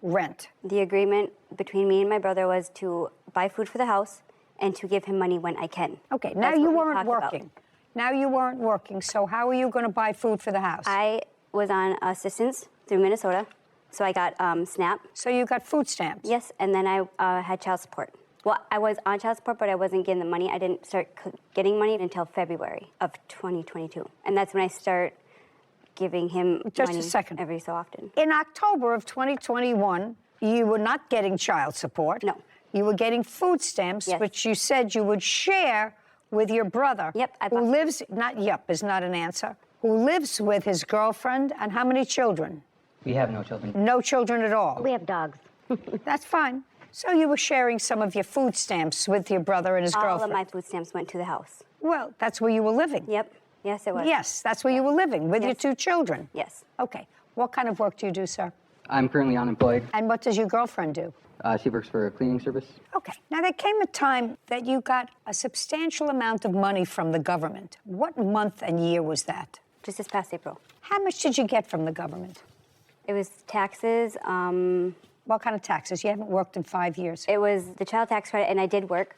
rent. The agreement between me and my brother was to buy food for the house and to give him money when I can. Okay, now you weren't working. Now you weren't working, so how are you going to buy food for the house? I was on assistance through Minnesota, so I got SNAP. So you got food stamps? Yes, and then I had child support. Well, I was on child support, but I wasn't getting the money. I didn't start getting money until February of 2022. And that's when I start giving him Just money a second. every so often. In October of 2021, you were not getting child support. No. You were getting food stamps, Yes. which you said you would share with your brother. Yep. Who lives, not yep is not an answer, who lives with his girlfriend and how many children? We have no children. No children at all. We have dogs. That's fine. So you were sharing some of your food stamps with your brother and his girlfriend. All of my food stamps went to the house. Well, that's where you were living. Yep. Yes, it was. Yes, that's where you were living with your two children. Yes. Okay. What kind of work do you do, sir? I'm currently unemployed. And what does your girlfriend do? She works for a cleaning service. Okay. Now, there came a time that you got a substantial amount of money from the government. What month and year was that? Just this past April. How much did you get from the government? It was taxes. What kind of taxes? You haven't worked in 5 years. It was the child tax credit, and I did work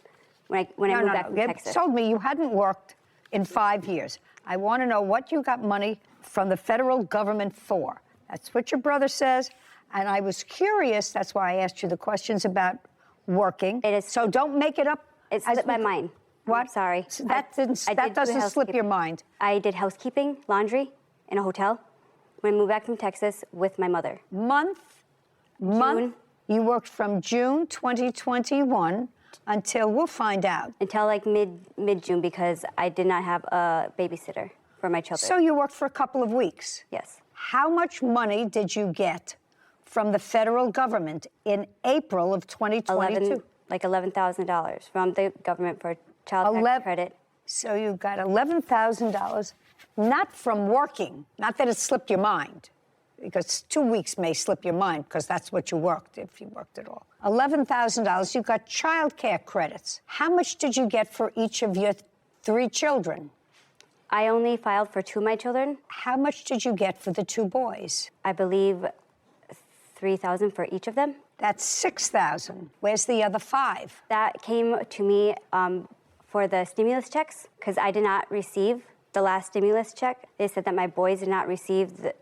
when I moved back from You Texas. told me you hadn't worked in 5 years. I want to know what you got money from the federal government for. That's what your brother says. And I was curious. That's why I asked you the questions about working. It is. So don't make it up. It slipped my mind. What? I'm sorry. That doesn't slip your mind. I did housekeeping, laundry in a hotel when I moved back from Texas with my mother. Month. You worked from June 2021 until, we'll find out. Until like mid-June because I did not have a babysitter for my children. So you worked for a couple of weeks. Yes. How much money did you get from the federal government in April of 2022? $11,000 from the government for child tax credit. So you got $11,000, not from working, not that it slipped your mind, because 2 weeks may slip your mind, because that's what you worked, if you worked at all. $11,000, you got child care credits. How much did you get for each of your 3 children? I only filed for 2 of my children. How much did you get for the 2 boys? I believe $3,000 for each of them. That's $6,000. Where's the other 5? That came to me for the stimulus checks because I did not receive the last stimulus check. They said that my boys did not receive the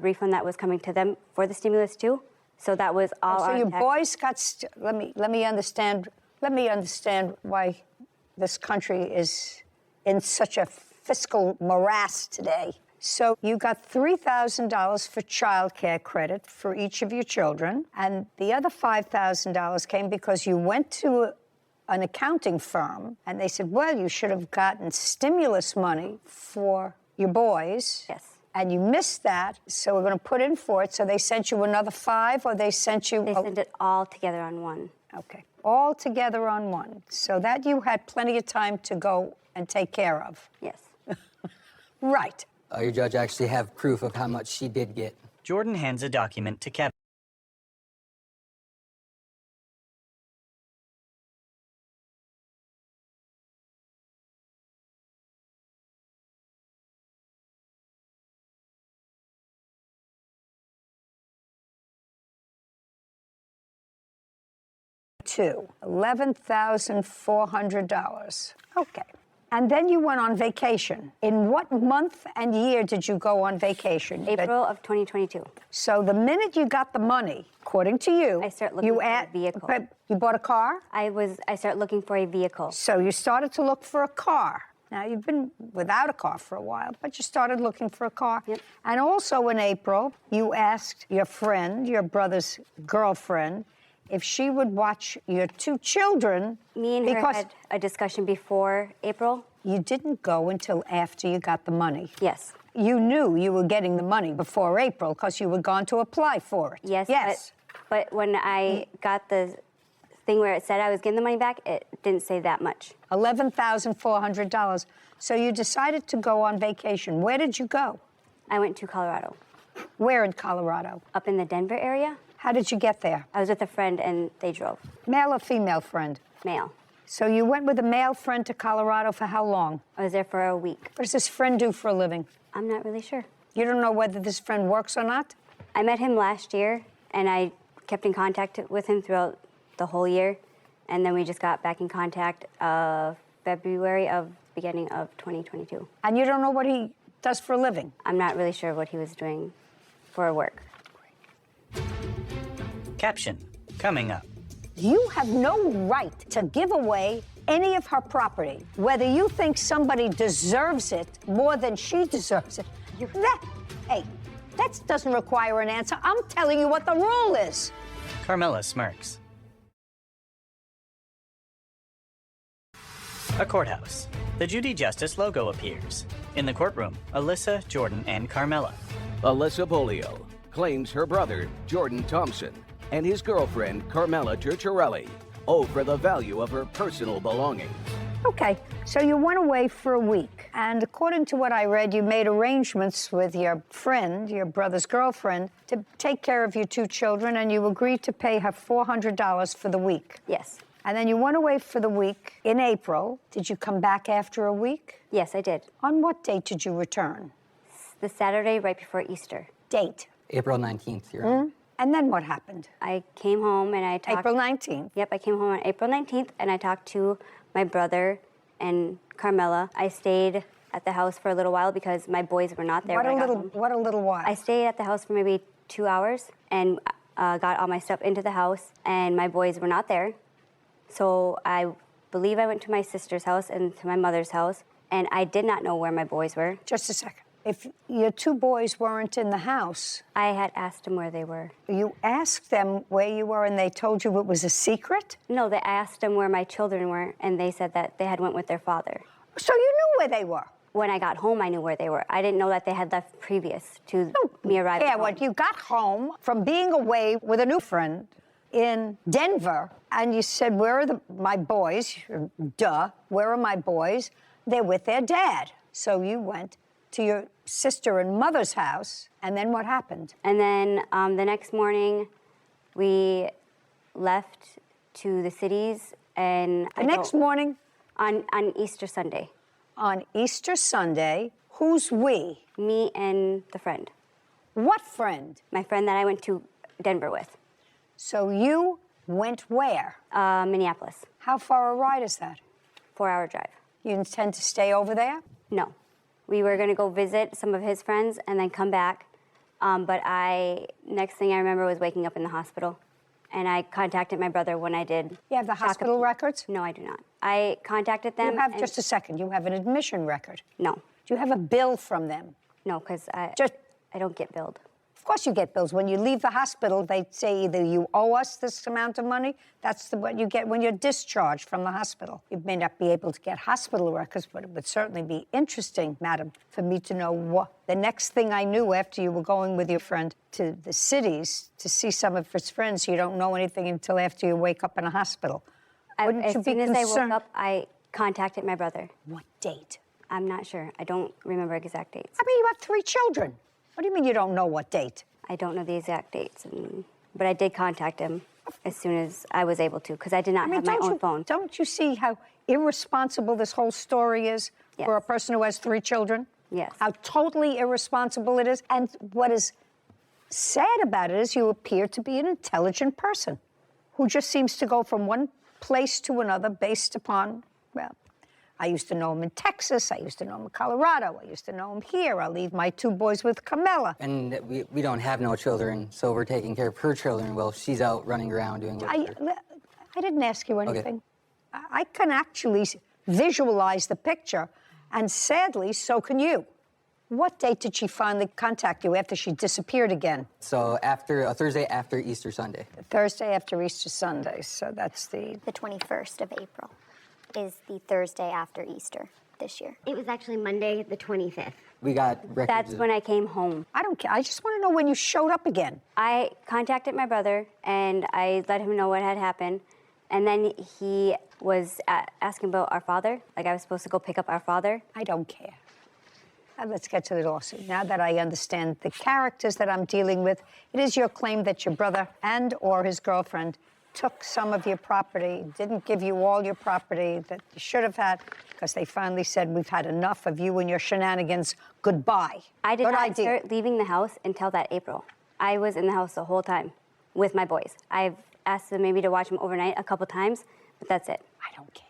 refund that was coming to them for the stimulus too. So that was all. So your boys got. Let me understand. Let me understand why this country is in such a fiscal morass today. So you got $3,000 for child care credit for each of your children, and the other $5,000 came because you went to an accounting firm, and they said, well, you should have gotten stimulus money for your boys. Yes. And you missed that, so we're going to put in for it. So they sent you another 5, or they sent you... They sent it all together on one. Okay. All together on one. So that you had plenty of time to go and take care of. Yes. Right. Your judge actually have proof of how much she did get. Jordan hands a document to Kevin. $11,400. Okay. And then you went on vacation. In what month and year did you go on vacation? April of 2022. So the minute you got the money, according to you, I start looking for a vehicle. You bought a car? I started looking for a vehicle. So you started to look for a car. Now, you've been without a car for a while, but you started looking for a car. Yep. And also in April, you asked your friend, your brother's girlfriend, if she would watch your 2 children. Me and her had a discussion before April. You didn't go until after you got the money. Yes. You knew you were getting the money before April because you were going to apply for it. Yes. Yes. But when I got the thing where it said I was getting the money back, it didn't say that much. $11,400. So you decided to go on vacation. Where did you go? I went to Colorado. Where in Colorado? Up in the Denver area. How did you get there? I was with a friend and they drove. Male or female friend? Male. So you went with a male friend to Colorado for how long? I was there for a week. What does this friend do for a living? I'm not really sure. You don't know whether this friend works or not? I met him last year, and I kept in contact with him throughout the whole year, and then we just got back in contact beginning of 2022. And you don't know what he does for a living? I'm not really sure what he was doing for work. Caption, coming up. You have no right to give away any of her property, whether you think somebody deserves it more than she deserves it. That doesn't require an answer. I'm telling you what the rule is. Carmela smirks. A courthouse. The Judy Justice logo appears. In the courtroom, Alyssa, Jordan, and Carmela. Alyssa Bolio claims her brother, Jordan Thompson, and his girlfriend, Carmela Turturelli, owe for the value of her personal belongings. Okay, so you went away for a week, and according to what I read, you made arrangements with your friend, your brother's girlfriend, to take care of your two children, and you agreed to pay her $400 for the week. Yes. And then you went away for the week in April. Did you come back after a week? Yes, I did. On what date did you return? The Saturday right before Easter. Date? April 19th, Your Honor. And then what happened? I came home and I talked... April 19th? Yep, I came home on April 19th, and I talked to my brother and Carmela. I stayed at the house for a little while because my boys were not there when I got home. What a little while? I stayed at the house for maybe 2 hours and got all my stuff into the house, and my boys were not there. So I believe I went to my sister's house and to my mother's house, and I did not know where my boys were. Just a second. If your two boys weren't in the house... I had asked them where they were. You asked them where you were and they told you it was a secret? No, they asked them where my children were, and they said that they had went with their father. So you knew where they were? When I got home, I knew where they were. I didn't know that they had left previous to me arriving home. When you got home from being away with a new friend in Denver, and you said, where are my boys? Duh, where are my boys? They're with their dad. So you went to your sister and mother's house, and then what happened? And then the next morning, we left to the cities, and... The next morning? On Easter Sunday. On Easter Sunday, who's we? Me and the friend. What friend? My friend that I went to Denver with. So you went where? Minneapolis. How far a ride is that? 4-hour drive. You intend to stay over there? No. We were going to go visit some of his friends and then come back. But next thing I remember was waking up in the hospital. And I contacted my brother when I did. You have the hospital records? No, I do not. I contacted them. You have, just a second, you have an admission record? No. Do you have a bill from them? No, because I don't get billed. Of course you get bills. When you leave the hospital, they say either you owe us this amount of money, that's what you get when you're discharged from the hospital. You may not be able to get hospital records, but it would certainly be interesting, madam, for me to know what the next thing I knew after you were going with your friend to the cities to see some of his friends. You don't know anything until after you wake up in a hospital. Wouldn't you be concerned? As soon as I woke up, I contacted my brother. What date? I'm not sure. I don't remember exact dates. I mean, you have 3 children. What do you mean you don't know what date? I don't know the exact dates, but I did contact him as soon as I was able to, because I did not have my own phone. Don't you see how irresponsible this whole story is for a person who has 3 children? Yes. How totally irresponsible it is. And what is sad about it is you appear to be an intelligent person who just seems to go from one place to another based upon, well, I used to know him in Texas. I used to know him in Colorado. I used to know him here. I leave my 2 boys with Carmela. And we don't have no children, so we're taking care of her children while she's out running around doing work. I didn't ask you anything. Okay. I can actually visualize the picture, and sadly, so can you. What date did she finally contact you after she disappeared again? So a Thursday after Easter Sunday. Thursday after Easter Sunday, so that's the 21st of April. Is the Thursday after Easter this year. It was actually Monday, the 25th. We got records. That's when I came home. I don't care. I just want to know when you showed up again. I contacted my brother, and I let him know what had happened, And then he was asking about our father, like I was supposed to go pick up our father. I don't care. Let's get to the lawsuit. Now that I understand the characters that I'm dealing with, it is your claim that your brother and or his girlfriend took some of your property, didn't give you all your property that you should have had, because they finally said, we've had enough of you and your shenanigans. Goodbye. I did not start leaving the house until that April. I was in the house the whole time with my boys. I've asked them maybe to watch them overnight a couple times, but that's it. I don't care.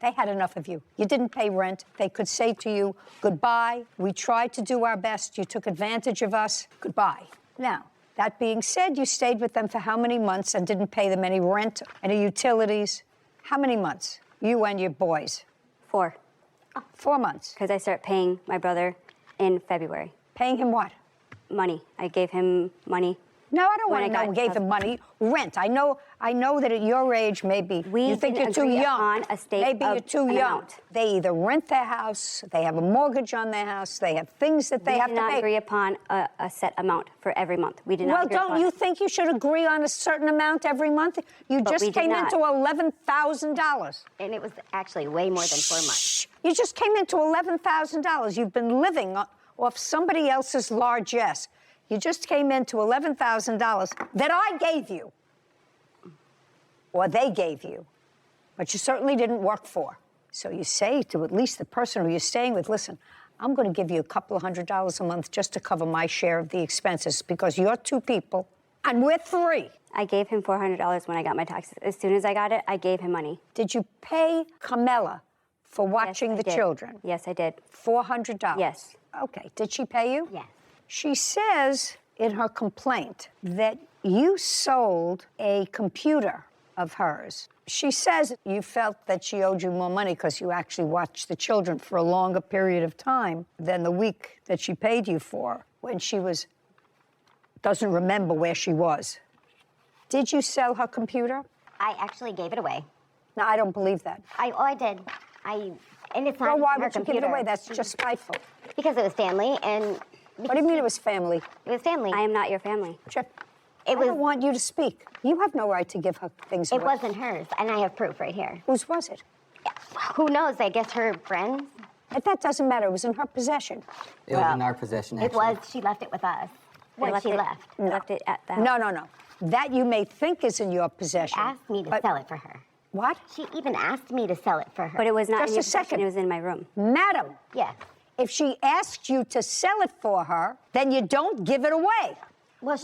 They had enough of you. You didn't pay rent. They could say to you, goodbye. We tried to do our best. You took advantage of us. Goodbye. Now, that being said, you stayed with them for how many months and didn't pay them any rent, any utilities? How many months? You and your boys? 4. 4 months. Because I started paying my brother in February. Paying him what? Money. I gave him money. No, I don't want to know who gave him money. Rent. I know that at your age, maybe you think you're too young. Maybe you're too young. They either rent their house, they have a mortgage on their house, they have things that they have to pay. We did not agree upon a set amount for every month. We did not agree don't you think you should agree on a certain amount every month? You just came into $11,000. And it was actually way more than 4 months. You just came into $11,000. You've been living off somebody else's largesse. You just came into $11,000 that I gave you, or they gave you, but you certainly didn't work for. So you say to at least the person who you're staying with, listen, I'm going to give you a couple of $100s a month just to cover my share of the expenses because you're 2 people and we're 3. I gave him $400 when I got my taxes. As soon as I got it, I gave him money. Did you pay Carmela for watching the children? Yes, I did. $400? Yes. Okay. Did she pay you? Yes. She says in her complaint that you sold a computer of hers. She says you felt that she owed you more money because you actually watched the children for a longer period of time than the week that she paid you for when she doesn't remember where she was. Did you sell her computer? I actually gave it away. No, I don't believe that. I did. And it's not Well, why her would you computer. give it away? That's just spiteful. Because it was family, and... What do you mean it was family? It was family. I am not your family. I don't want you to speak. You have no right to give her things away. It wasn't hers, and I have proof right here. Whose was it? Who knows? I guess her friends. But that doesn't matter. It was in her possession. It was in our possession, actually. It was. She left it with us. When she left. I left it at the house. No. That you may think is in your possession. She asked me to sell it for her. What? She even asked me to sell it for her. But it was not in Just your a second. possession. It was in my room. Madam. Yes. If she asked you to sell it for her, then you don't give it away. Well,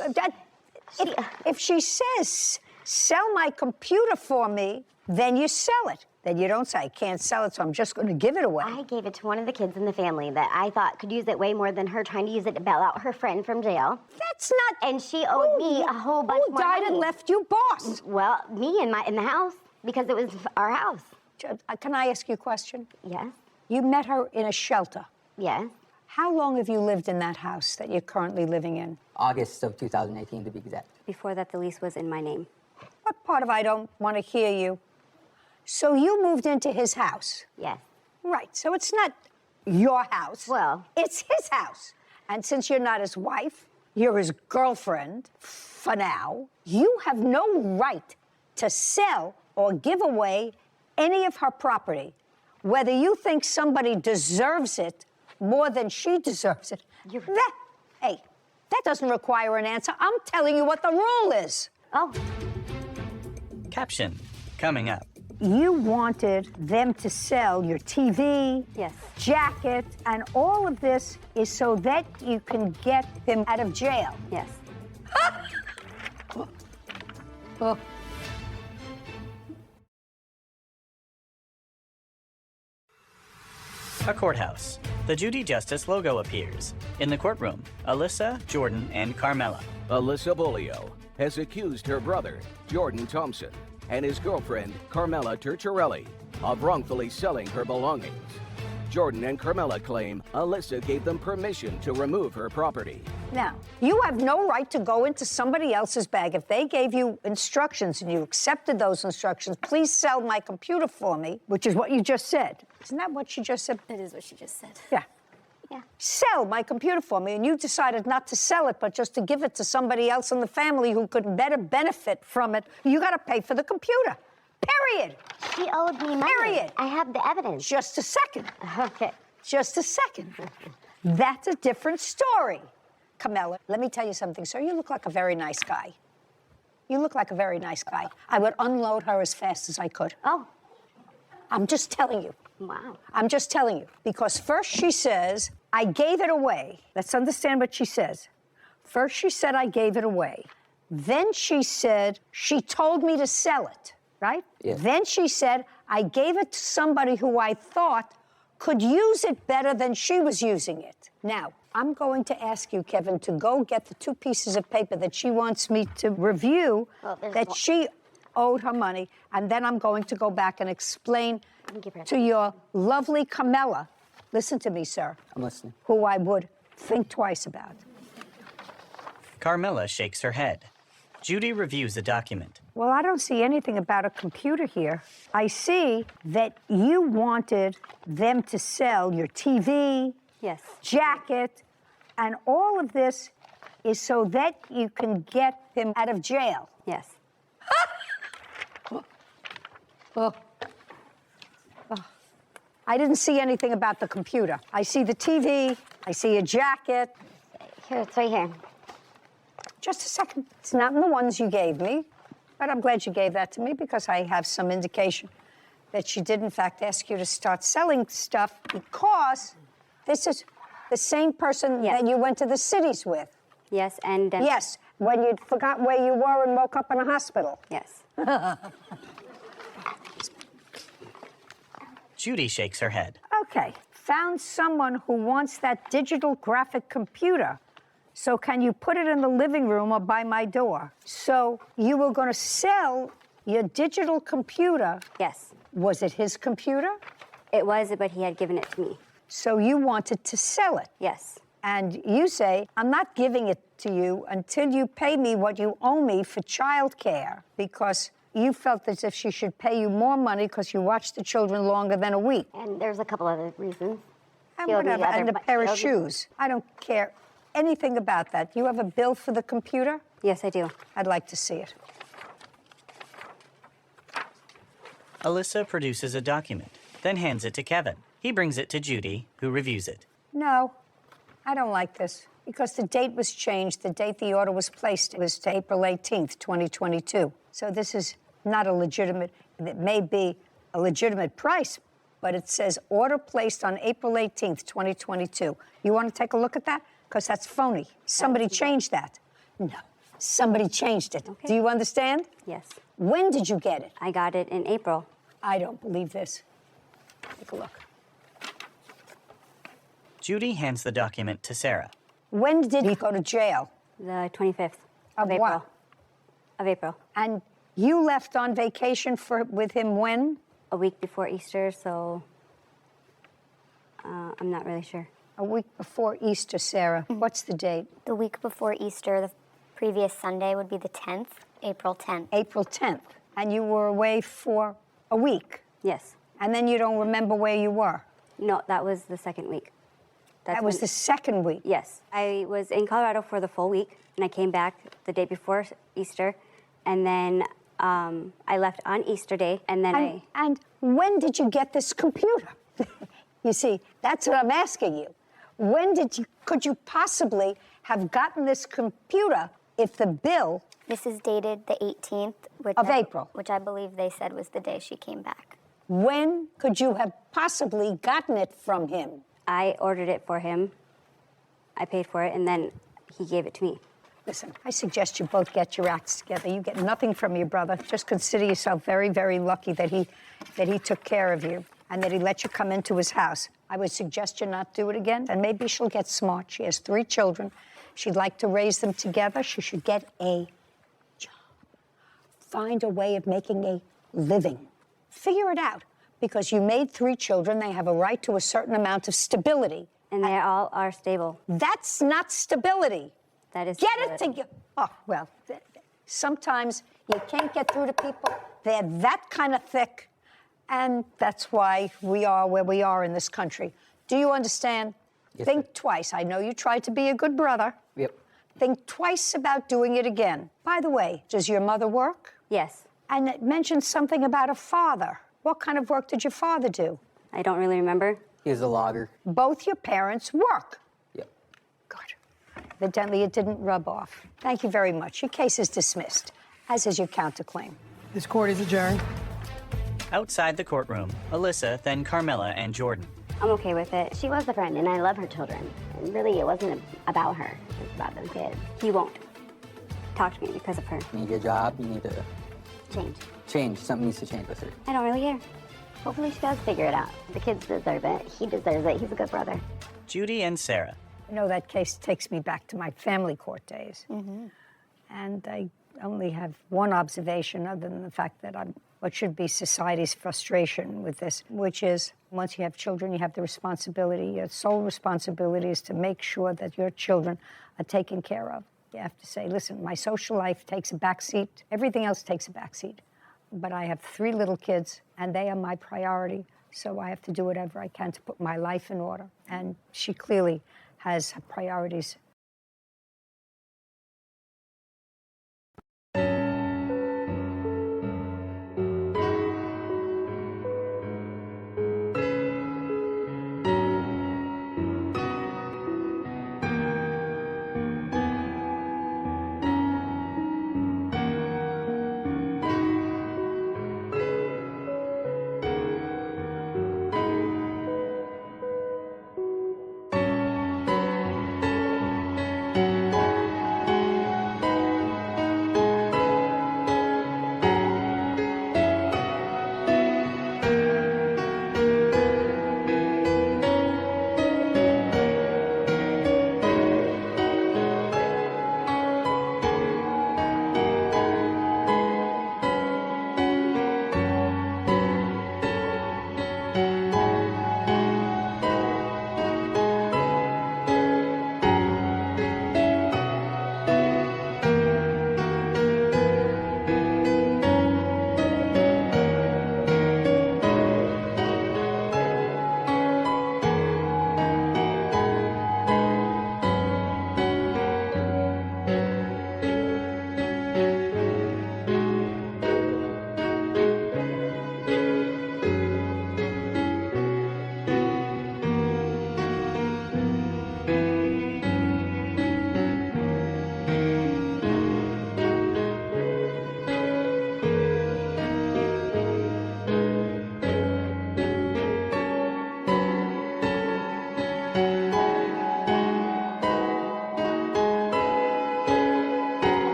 if she says, sell my computer for me, then you sell it. Then you don't say, I can't sell it, so I'm just going to give it away. I gave it to one of the kids in the family that I thought could use it way more than her trying to use it to bail out her friend from jail. That's not... And she owed me a whole bunch more money. Who died and left you boss? Well, me in the house, because it was our house. Can I ask you a question? Yes. You met her in a shelter. Yes. How long have you lived in that house that you're currently living in? August of 2018, to be exact. Before that, the lease was in my name. What part of I don't want to hear you? So you moved into his house? Yes. Right, so it's not your house. Well. It's his house. And since you're not his wife, you're his girlfriend, for now, you have no right to sell or give away any of her property. Whether you think somebody deserves it more than she deserves it, that doesn't require an answer. I'm telling you what the rule is. Oh. Caption coming up. You wanted them to sell your TV, jacket, and all of this is so that you can get him out of jail. Yes. Oh. A courthouse. The Judy Justice logo appears. In the courtroom, Alyssa, Jordan, and Carmela. Alyssa Bolio has accused her brother, Jordan Thompson, and his girlfriend, Carmela Turturelli, of wrongfully selling her belongings. Jordan and Carmela claim Alyssa gave them permission to remove her property. Now, you have no right to go into somebody else's bag. If they gave you instructions and you accepted those instructions, please sell my computer for me, which is what you just said. Isn't that what she just said? It is what she just said. Yeah. Sell my computer for me, and you decided not to sell it, but just to give it to somebody else in the family who could better benefit from it. You got to pay for the computer. Period. She owed me money. Period. I have the evidence. Just a second. Okay. Just a second. That's a different story. Camilla, let me tell you something, sir. You look like a very nice guy. You look like a very nice guy. I would unload her as fast as I could. Oh. I'm just telling you. Wow. I'm just telling you. Because first she says, I gave it away. Let's understand what she says. First she said, I gave it away. Then she said, she told me to sell it, right? Yes. Then she said, I gave it to somebody who I thought could use it better than she was using it. Now, I'm going to ask you, Kevin, to go get the 2 pieces of paper that she wants me to review that she owed her money, and then I'm going to go back and explain to your lovely Camilla, listen to me, sir. I'm listening. Who I would think twice about. Carmilla shakes her head. Judy reviews the document. Well, I don't see anything about a computer here. I see that you wanted them to sell your TV, yes, jacket, and all of this is so that you can get him out of jail. Yes. Oh. Oh. I didn't see anything about the computer. I see the TV, I see a jacket. Here, it's right here. Just a second. It's not in the ones you gave me, but I'm glad you gave that to me because I have some indication that she did, in fact, ask you to start selling stuff because this is the same person that you went to the cities with. Yes, and... yes, when you forgot where you were and woke up in a hospital. Yes. Judy shakes her head. Okay, found someone who wants that digital graphic computer. So can you put it in the living room or by my door? So you were going to sell your digital computer. Yes. Was it his computer? It was, but he had given it to me. So you wanted to sell it? Yes. And you say, I'm not giving it to you until you pay me what you owe me for childcare, because you felt as if she should pay you more money because you watched the children longer than a week. And there's a couple other reasons. And whatever, and a pair of shoes. I don't care anything about that. You have a bill for the computer? Yes, I do. I'd like to see it. Alyssa produces a document, then hands it to Kevin. He brings it to Judy, who reviews it. No, I don't like this because the date was changed. The date the order was placed was to April 18th, 2022. So this is not a legitimate, it may be a legitimate price, but it says order placed on April 18th, 2022. You want to take a look at that? Because that's phony. Somebody changed that. No, somebody changed it. Okay. Do you understand? Yes. When did you get it? I got it in April. I don't believe this. Take a look. Judy hands the document to Sarah. When did he go to jail? The 25th of April. What? Of April. And you left on vacation with him when? A week before Easter, so I'm not really sure. A week before Easter, Sarah. What's the date? The week before Easter, the previous Sunday would be the 10th, April 10th. April 10th. And you were away for a week? Yes. And then you don't remember where you were? No, that was the second week. That was the second week? Yes. I was in Colorado for the full week, and I came back the day before Easter, and then I left on Easter Day, and then And when did you get this computer? You see, that's what I'm asking you. When could you possibly have gotten this computer if the bill... This is dated the 18th. Of April. Which I believe they said was the day she came back. When could you have possibly gotten it from him? I ordered it for him. I paid for it, and then he gave it to me. Listen, I suggest you both get your acts together. You get nothing from your brother. Just consider yourself very, very lucky that he took care of you and that he let you come into his house. I would suggest you not do it again, and maybe she'll get smart. She has 3 children. She'd like to raise them together. She should get a job. Find a way of making a living. Figure it out, because you made 3 children. They have a right to a certain amount of stability. And they all are stable. That's not stability. That is Get stability. it together. Oh, well, sometimes you can't get through to people. They're that kind of thick, and that's why we are where we are in this country. Do you understand? Yes, Think sir. twice. I know you tried to be a good brother. Yep. Think twice about doing it again. By the way, does your mother work? Yes. And it mentioned something about a father. What kind of work did your father do? I don't really remember. He was a logger. Both your parents work. Yep. Good. Evidently, it didn't rub off. Thank you very much. Your case is dismissed, as is your counterclaim. This court is adjourned. Outside the courtroom, Alyssa, then Carmela and Jordan. I'm okay with it. She was a friend, and I love her children. And really, it wasn't about her. It was about them kids. He won't talk to me because of her. You need a job, you need to Change. change. Something needs to change with her. I don't really care. Hopefully she does figure it out. The kids deserve it. He deserves it. He's a good brother. Judy and Sarah. You know, that case takes me back to my family court days. And I only have one observation other than the fact that I'm what should be society's frustration with this, which is once you have children, you have the responsibility, your sole responsibility is to make sure that your children are taken care of. You have to say, listen, my social life takes a backseat. Everything else takes a backseat. But I have 3 little kids, and they are my priority. So I have to do whatever I can to put my life in order. And she clearly has priorities.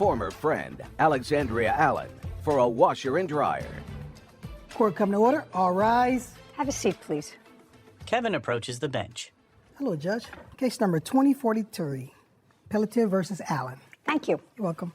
former friend, Alexandria Allen, for a washer and dryer. Court come to order. All rise. Have a seat, please. Kevin approaches the bench. Hello, Judge. Case number 2043, Pelletier versus Allen. Thank you. You're welcome.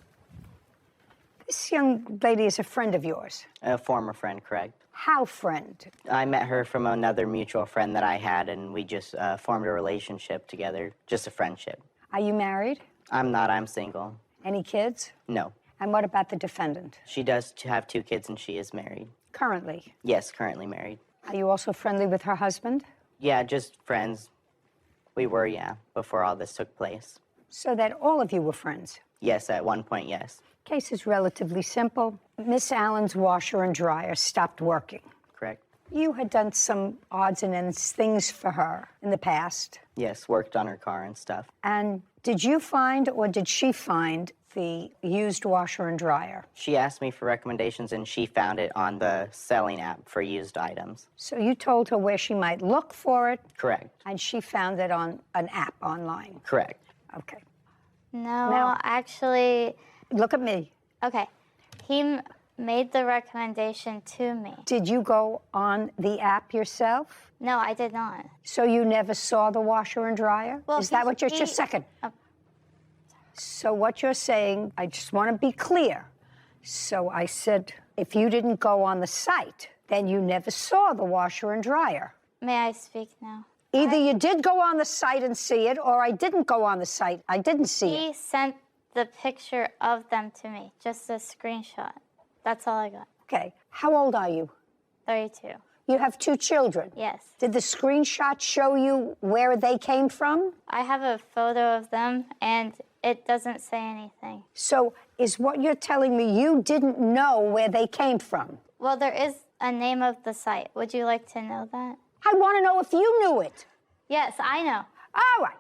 This young lady is a friend of yours. A former friend, correct. How friend? I met her from another mutual friend that I had, and we just formed a relationship together, just a friendship. Are you married? I'm not, I'm single. Any kids? No. And what about the defendant? She does have 2 kids, and she is married. Currently? Yes, currently married. Are you also friendly with her husband? Yeah, just friends. We were, yeah, before all this took place. So that all of you were friends? Yes, at one point, yes. Case is relatively simple. Miss Allen's washer and dryer stopped working. Correct. You had done some odds and ends things for her in the past. Yes, worked on her car and stuff. And did you find or did she find the used washer and dryer? She asked me for recommendations, and she found it on the selling app for used items. So you told her where she might look for it? Correct. And she found it on an app online? Correct. Okay. No, actually... Look at me. Okay. He made the recommendation to me. Did you go on the app yourself? No, I did not. So you never saw the washer and dryer? Well, is that what you're... Just a second. So what you're saying, I just want to be clear. So I said, if you didn't go on the site, then you never saw the washer and dryer. May I speak now? Either you did go on the site and see it, or I didn't go on the site. I didn't see it. He sent the picture of them to me, just a screenshot. That's all I got. Okay. How old are you? 32. You have 2 children? Yes. Did the screenshot show you where they came from? I have a photo of them, and it doesn't say anything. So is what you're telling me you didn't know where they came from? Well, there is a name of the site. Would you like to know that? I want to know if you knew it. Yes, I know. All right.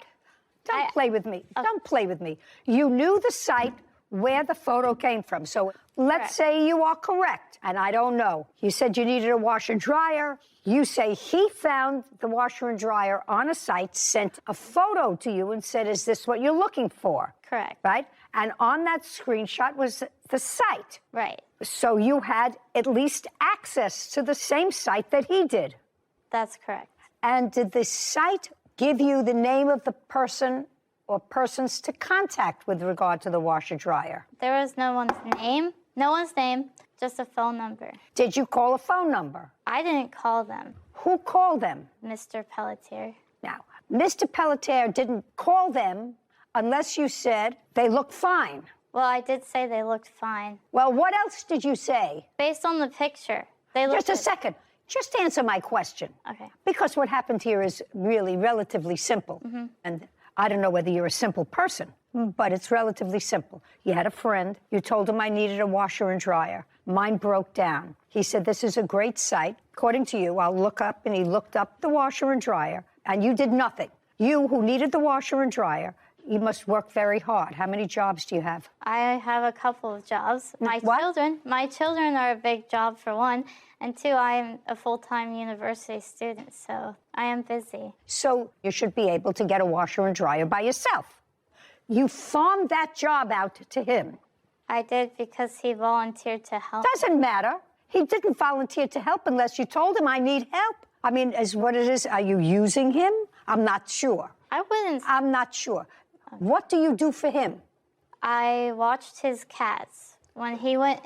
Don't play with me. Don't play with me. You knew the site where the photo came from. So let's say you are correct, and I don't know. You said you needed a washer and dryer. You say he found the washer and dryer on a site, sent a photo to you and said, is this what you're looking for? Correct. Right? And on that screenshot was the site. Right. So you had at least access to the same site that he did. That's correct. And did the site give you the name of the person or persons to contact with regard to the washer dryer? There was no one's name, just a phone number. Did you call a phone number? I didn't call them. Who called them? Mr. Pelletier. Now, Mr. Pelletier didn't call them unless you said they look fine. Well, I did say they looked fine. Well, what else did you say? Based on the picture, they looked... Just a second. Just answer my question. Okay. Because what happened here is really relatively simple. Mm-hmm. And I don't know whether you're a simple person, but it's relatively simple. You had a friend. You told him I needed a washer and dryer. Mine broke down. He said, this is a great site. According to you, I'll look up, and he looked up the washer and dryer, and you did nothing. You, who needed the washer and dryer, you must work very hard. How many jobs do you have? I have a couple of jobs. My children are a big job, for one. And 2, I am a full-time university student, so I am busy. So you should be able to get a washer and dryer by yourself. You farmed that job out to him. I did because he volunteered to help. Doesn't matter. He didn't volunteer to help unless you told him I need help. I mean, as what it is, are you using him? I'm not sure. I wouldn't. I'm not sure. What do you do for him? I watched his cats. When he went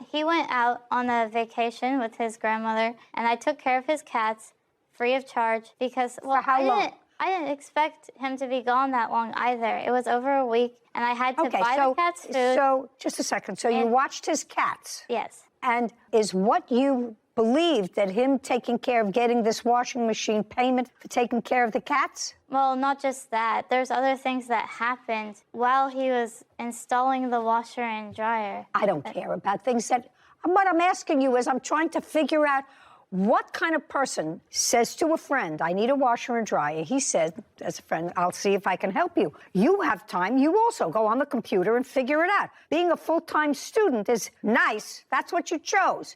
out on a vacation with his grandmother, and I took care of his cats free of charge because, well, how long? I didn't expect him to be gone that long either. It was over a week, and I had to buy the cats food. So, just a second. So you watched his cats? Yes. And is what you believed that him taking care of getting this washing machine payment for taking care of the cats? Well, not just that. There's other things that happened while he was installing the washer and dryer. I don't care about things that... What I'm asking you is I'm trying to figure out what kind of person says to a friend, I need a washer and dryer. He says, as a friend, I'll see if I can help you. You have time. You also go on the computer and figure it out. Being a full-time student is nice. That's what you chose.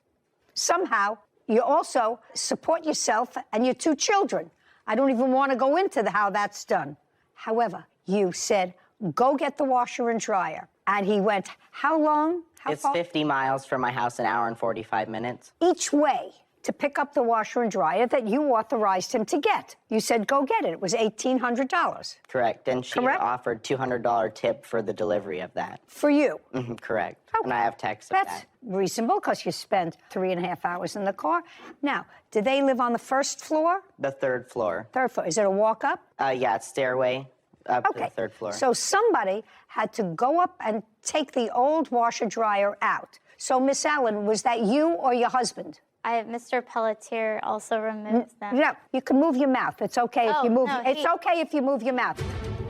Somehow, you also support yourself and your 2 children. I don't even want to go into how that's done. However, you said, go get the washer and dryer. And he went, how long? How It's far? 50 miles from my house, an hour and 45 minutes. Each way to pick up the washer and dryer that you authorized him to get. You said, go get it. It was $1,800. Correct. And she offered $200 tip for the delivery of that. For you? Correct. And I have text of That's that. reasonable because you spent 3.5 hours in the car. Now, do they live on the first floor? The third floor. Third floor. Is it a walk up? Yeah, it's stairway up to the third floor. So somebody had to go up and take the old washer dryer out. So, Miss Allen, was that you or your husband? Mr. Pelletier also removed them. No, you can move your mouth. It's okay if you move. No, it's okay if you move your mouth.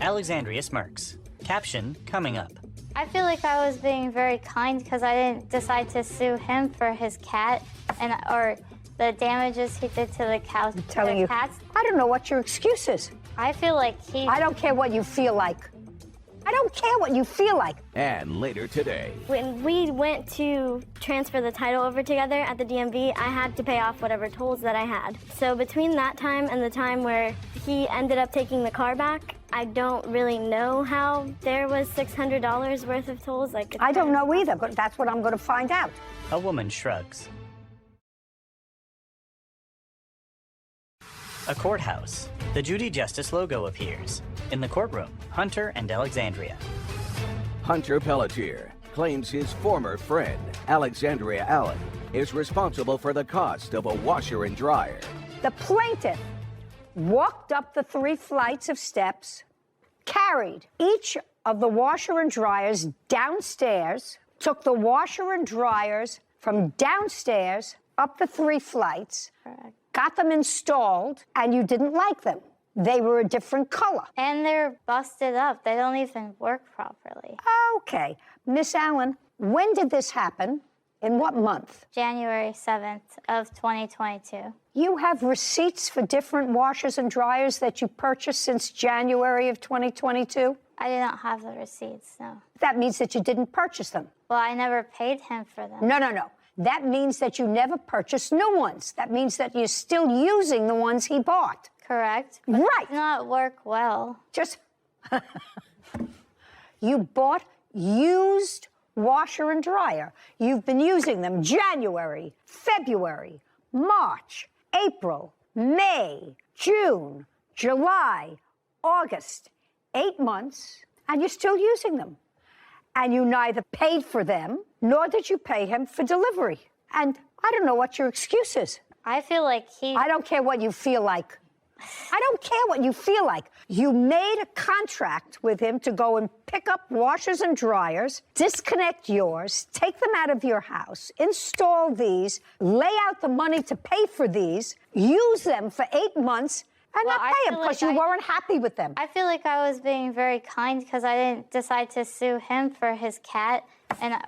Alexandria smirks. Caption coming up. I feel like I was being very kind because I didn't decide to sue him for his cat or the damages he did to the cows. I'm telling you, cats. I don't know what your excuse is. I feel like I don't care what you feel like. I don't care what you feel like. And later today. When we went to transfer the title over together at the DMV, I had to pay off whatever tolls that I had. So between that time and the time where he ended up taking the car back, I don't really know how there was $600 worth of tolls. I don't know either, but that's what I'm going to find out. A woman shrugs. A courthouse. The Judy Justice logo appears. In the courtroom, Hunter and Alexandria. Hunter Pelletier claims his former friend, Alexandria Allen, is responsible for the cost of a washer and dryer. The plaintiff walked up the 3 flights of steps, carried each of the washer and dryers downstairs, took the washer and dryers from downstairs up the 3 flights, got them installed, and you didn't like them. They were a different color. And they're busted up. They don't even work properly. Okay. Miss Allen, when did this happen? In what month? January 7th of 2022. You have receipts for different washers and dryers that you purchased since January of 2022? I did not have the receipts, no. That means that you didn't purchase them. Well, I never paid him for them. No. That means that you never purchased new ones. That means that you're still using the ones he bought. Correct. Right. It did not work well. Just, you bought used washer and dryer. You've been using them January, February, March, April, May, June, July, August, 8 months, and you're still using them. And you neither paid for them, nor did you pay him for delivery. And I don't know what your excuse is. I feel like I don't care what you feel like. I don't care what you feel like. You made a contract with him to go and pick up washers and dryers, disconnect yours, take them out of your house, install these, lay out the money to pay for these, use them for 8 months, and not pay them because you weren't happy with them. I feel like I was being very kind because I didn't decide to sue him for his cat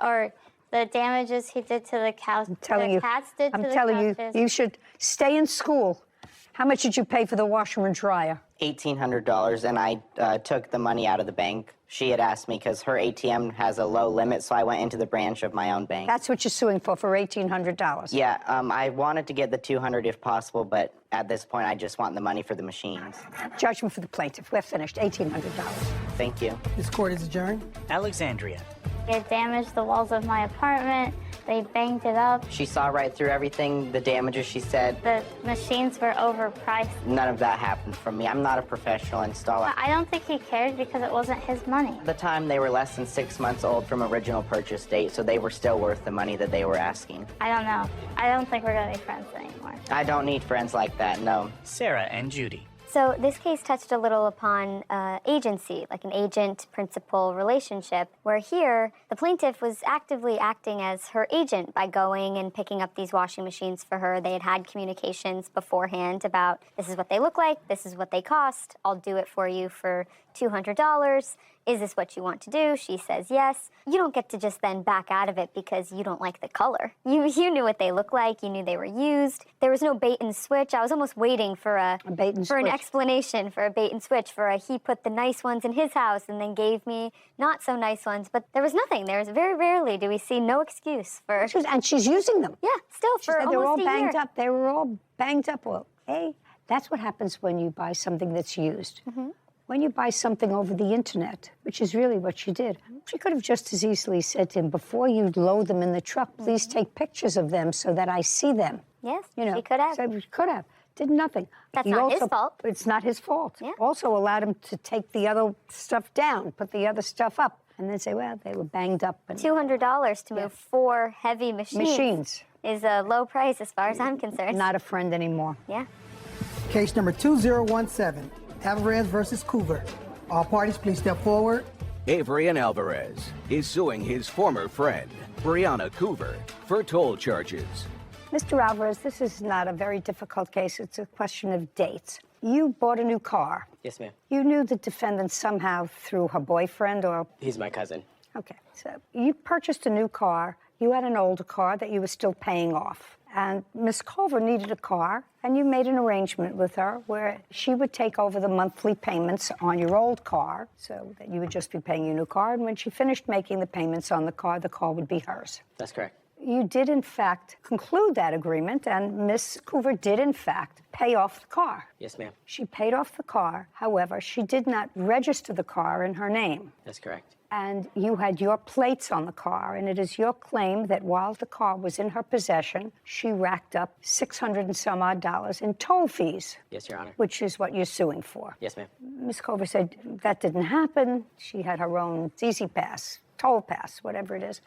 or the damages he did to the cows. I'm telling you, you should stay in school. How much did you pay for the washer and dryer? $1,800, and I took the money out of the bank. She had asked me because her ATM has a low limit, so I went into the branch of my own bank. That's what you're suing for $1,800. Yeah, I wanted to get the $200 if possible, but at this point, I just want the money for the machines. Judgment for the plaintiff. We're finished. $1,800. Thank you. This court is adjourned. Alexandria. It damaged the walls of my apartment. They banged it up. She saw right through everything, the damages, she said. The machines were overpriced. None of that happened from me. I'm not a professional installer. I don't think he cared because it wasn't his money. At the time, they were less than 6 months old from original purchase date, so they were still worth the money that they were asking. I don't know. I don't think we're going to be friends anymore. I don't need friends like that, no. Sarah and Judy. So this case touched a little upon agency, like an agent-principal relationship, where here the plaintiff was actively acting as her agent by going and picking up these washing machines for her. They had had communications beforehand about this is what they look like, this is what they cost, I'll do it for you for $200. Is this what you want to do? She says yes. You don't get to just then back out of it because you don't like the color. You knew what they looked like. You knew they were used. There was no bait and switch. I was almost waiting for an explanation, for a bait and switch, he put the nice ones in his house and then gave me not so nice ones. But there was nothing. There was very rarely do we see no excuse for. And she's using them. Yeah, still for almost they're all a year. banged up. They were all banged up. Well, that's what happens when you buy something that's used. Mm-hmm. When you buy something over the internet, which which is really what she did. She could have just as easily said to him, before you load them in the truck, please take pictures of them so that I see them. Yes, You know, she could have. So she could have. Did nothing. That's He not his also- fault. It's not his fault. Yeah. Also allowed him to take the other stuff down, put the other stuff up, and then say, well, they were banged up. And $200 to move 4 heavy machines is a low price as far as I'm concerned. Not a friend anymore. Yeah. Case number 2017, Alvarez versus Coover. All parties, please step forward. Avrian Alvarez is suing his former friend, Brianna Coover, for toll charges. Mr. Alvarez, this is not a very difficult case. It's a question of dates. You bought a new car. Yes, ma'am. You knew the defendant somehow through her boyfriend or... He's my cousin. Okay, so you purchased a new car. You had an older car that you were still paying off. And Miss Culver needed a car, and you made an arrangement with her where she would take over the monthly payments on your old car so that you would just be paying your new car. And when she finished making the payments on the car would be hers. That's correct. You did, in fact, conclude that agreement, and Miss Coover did, in fact, pay off the car. Yes, ma'am. She paid off the car. However, she did not register the car in her name. That's correct. And you had your plates on the car, and it is your claim that while the car was in her possession, she racked up $600 and some odd in toll fees. Yes, Your Honor. Which is what you're suing for. Yes, ma'am. Ms. Culver said that didn't happen. She had her own Easy Pass, toll pass, whatever it is.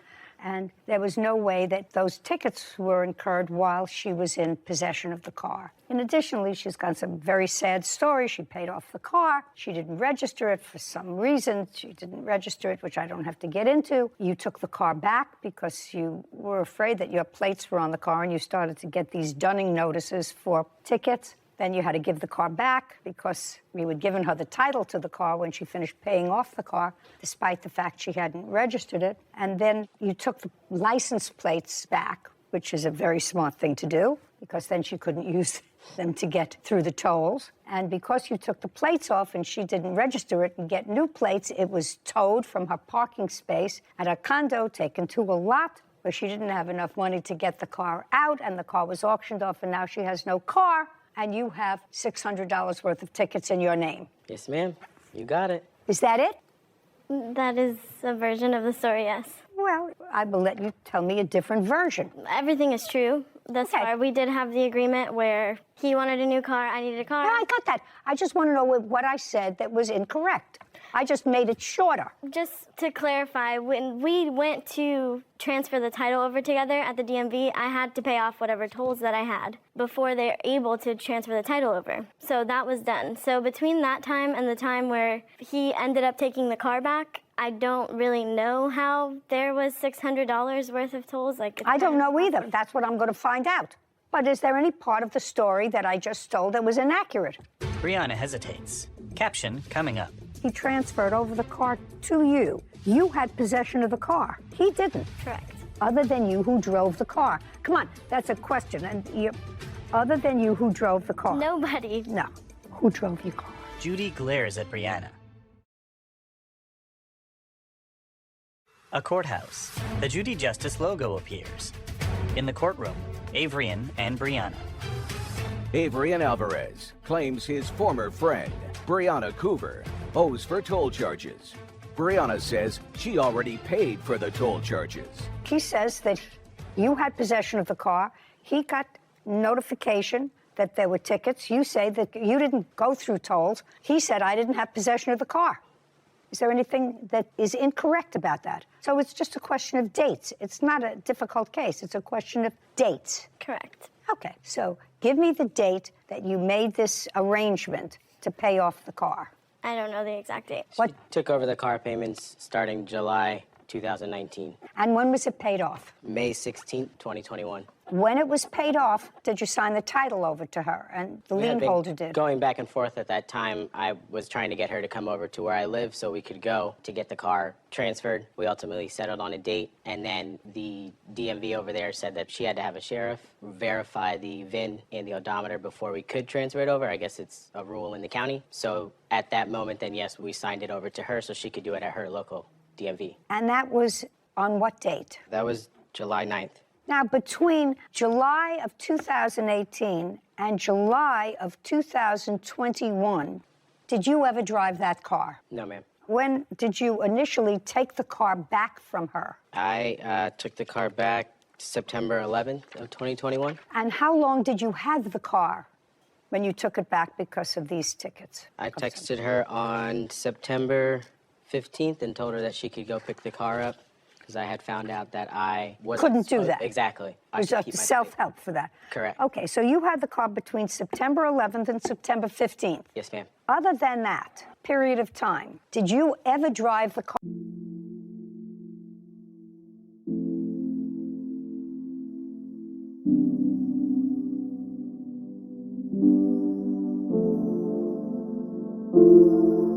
And there was no way that those tickets were incurred while she was in possession of the car. And additionally, she's got some very sad story. She paid off the car. She didn't register it for some reason. She didn't register it, which I don't have to get into. You took the car back because you were afraid that your plates were on the car, and you started to get these dunning notices for tickets. Then you had to give the car back because you had given her the title to the car when she finished paying off the car, despite the fact she hadn't registered it. And then you took the license plates back, which is a very smart thing to do, because then she couldn't use them to get through the tolls. And because you took the plates off and she didn't register it and get new plates, it was towed from her parking space at a condo, taken to a lot where she didn't have enough money to get the car out, and the car was auctioned off, and now she has no car. And you have $600 worth of tickets in your name. Yes, ma'am. You got it. Is that it? That is a version of the story, yes. Well, I will let you tell me a different version. Everything is true. Thus far, we did have the agreement where he wanted a new car, I needed a car. Yeah, I got that. I just want to know what I said that was incorrect. I just made it shorter. Just to clarify, when we went to transfer the title over together at the DMV, I had to pay off whatever tolls that I had before they're able to transfer the title over. So that was done. So between that time and the time where he ended up taking the car back, I don't really know how there was $600 worth of tolls. I don't know either. That's what I'm going to find out. But is there any part of the story that I just told that was inaccurate? Brianna hesitates. Caption coming up. He transferred over the car to you. You had possession of the car. He didn't. Correct. Other than you who drove the car. Come on, that's a question. And other than you who drove the car. Nobody. No. Who drove your car? Judy glares at Brianna. A courthouse. The Judy Justice logo appears. In the courtroom, Avrian and Brianna. Avrian Alvarez claims his former friend, Brianna Coover, owes for toll charges. Brianna says she already paid for the toll charges. He says that you had possession of the car. He got notification that there were tickets. You say that you didn't go through tolls. He said, I didn't have possession of the car. Is there anything that is incorrect about that? So it's just a question of dates. It's not a difficult case. It's a question of dates. Correct. Okay, so give me the date that you made this arrangement to pay off the car. I don't know the exact date. What? Took over the car payments starting July 2019. And when was it paid off? May 16th, 2021. When it was paid off, did you sign the title over to her? And the lien holder did? Going back and forth at that time, I was trying to get her to come over to where I live so we could go to get the car transferred. We ultimately settled on a date, and then the DMV over there said that she had to have a sheriff verify the VIN and the odometer before we could transfer it over. I guess it's a rule in the county. So at that moment, then yes, we signed it over to her so she could do it at her local DMV. And that was on what date? That was July 9th. Now, between July of 2018 and July of 2021, did you ever drive that car? No, ma'am. When did you initially take the car back from her? I took the car back September 11th of 2021. And how long did you have the car when you took it back because of these tickets? I texted her on September 15th and told her that she could go pick the car up because I had found out that I Couldn't do that. Exactly. I There's should a keep my self-help for that. Correct. Okay, so you had the car between September 11th and September 15th. Yes, ma'am. Other than that period of time, did you ever drive the car? Thank you.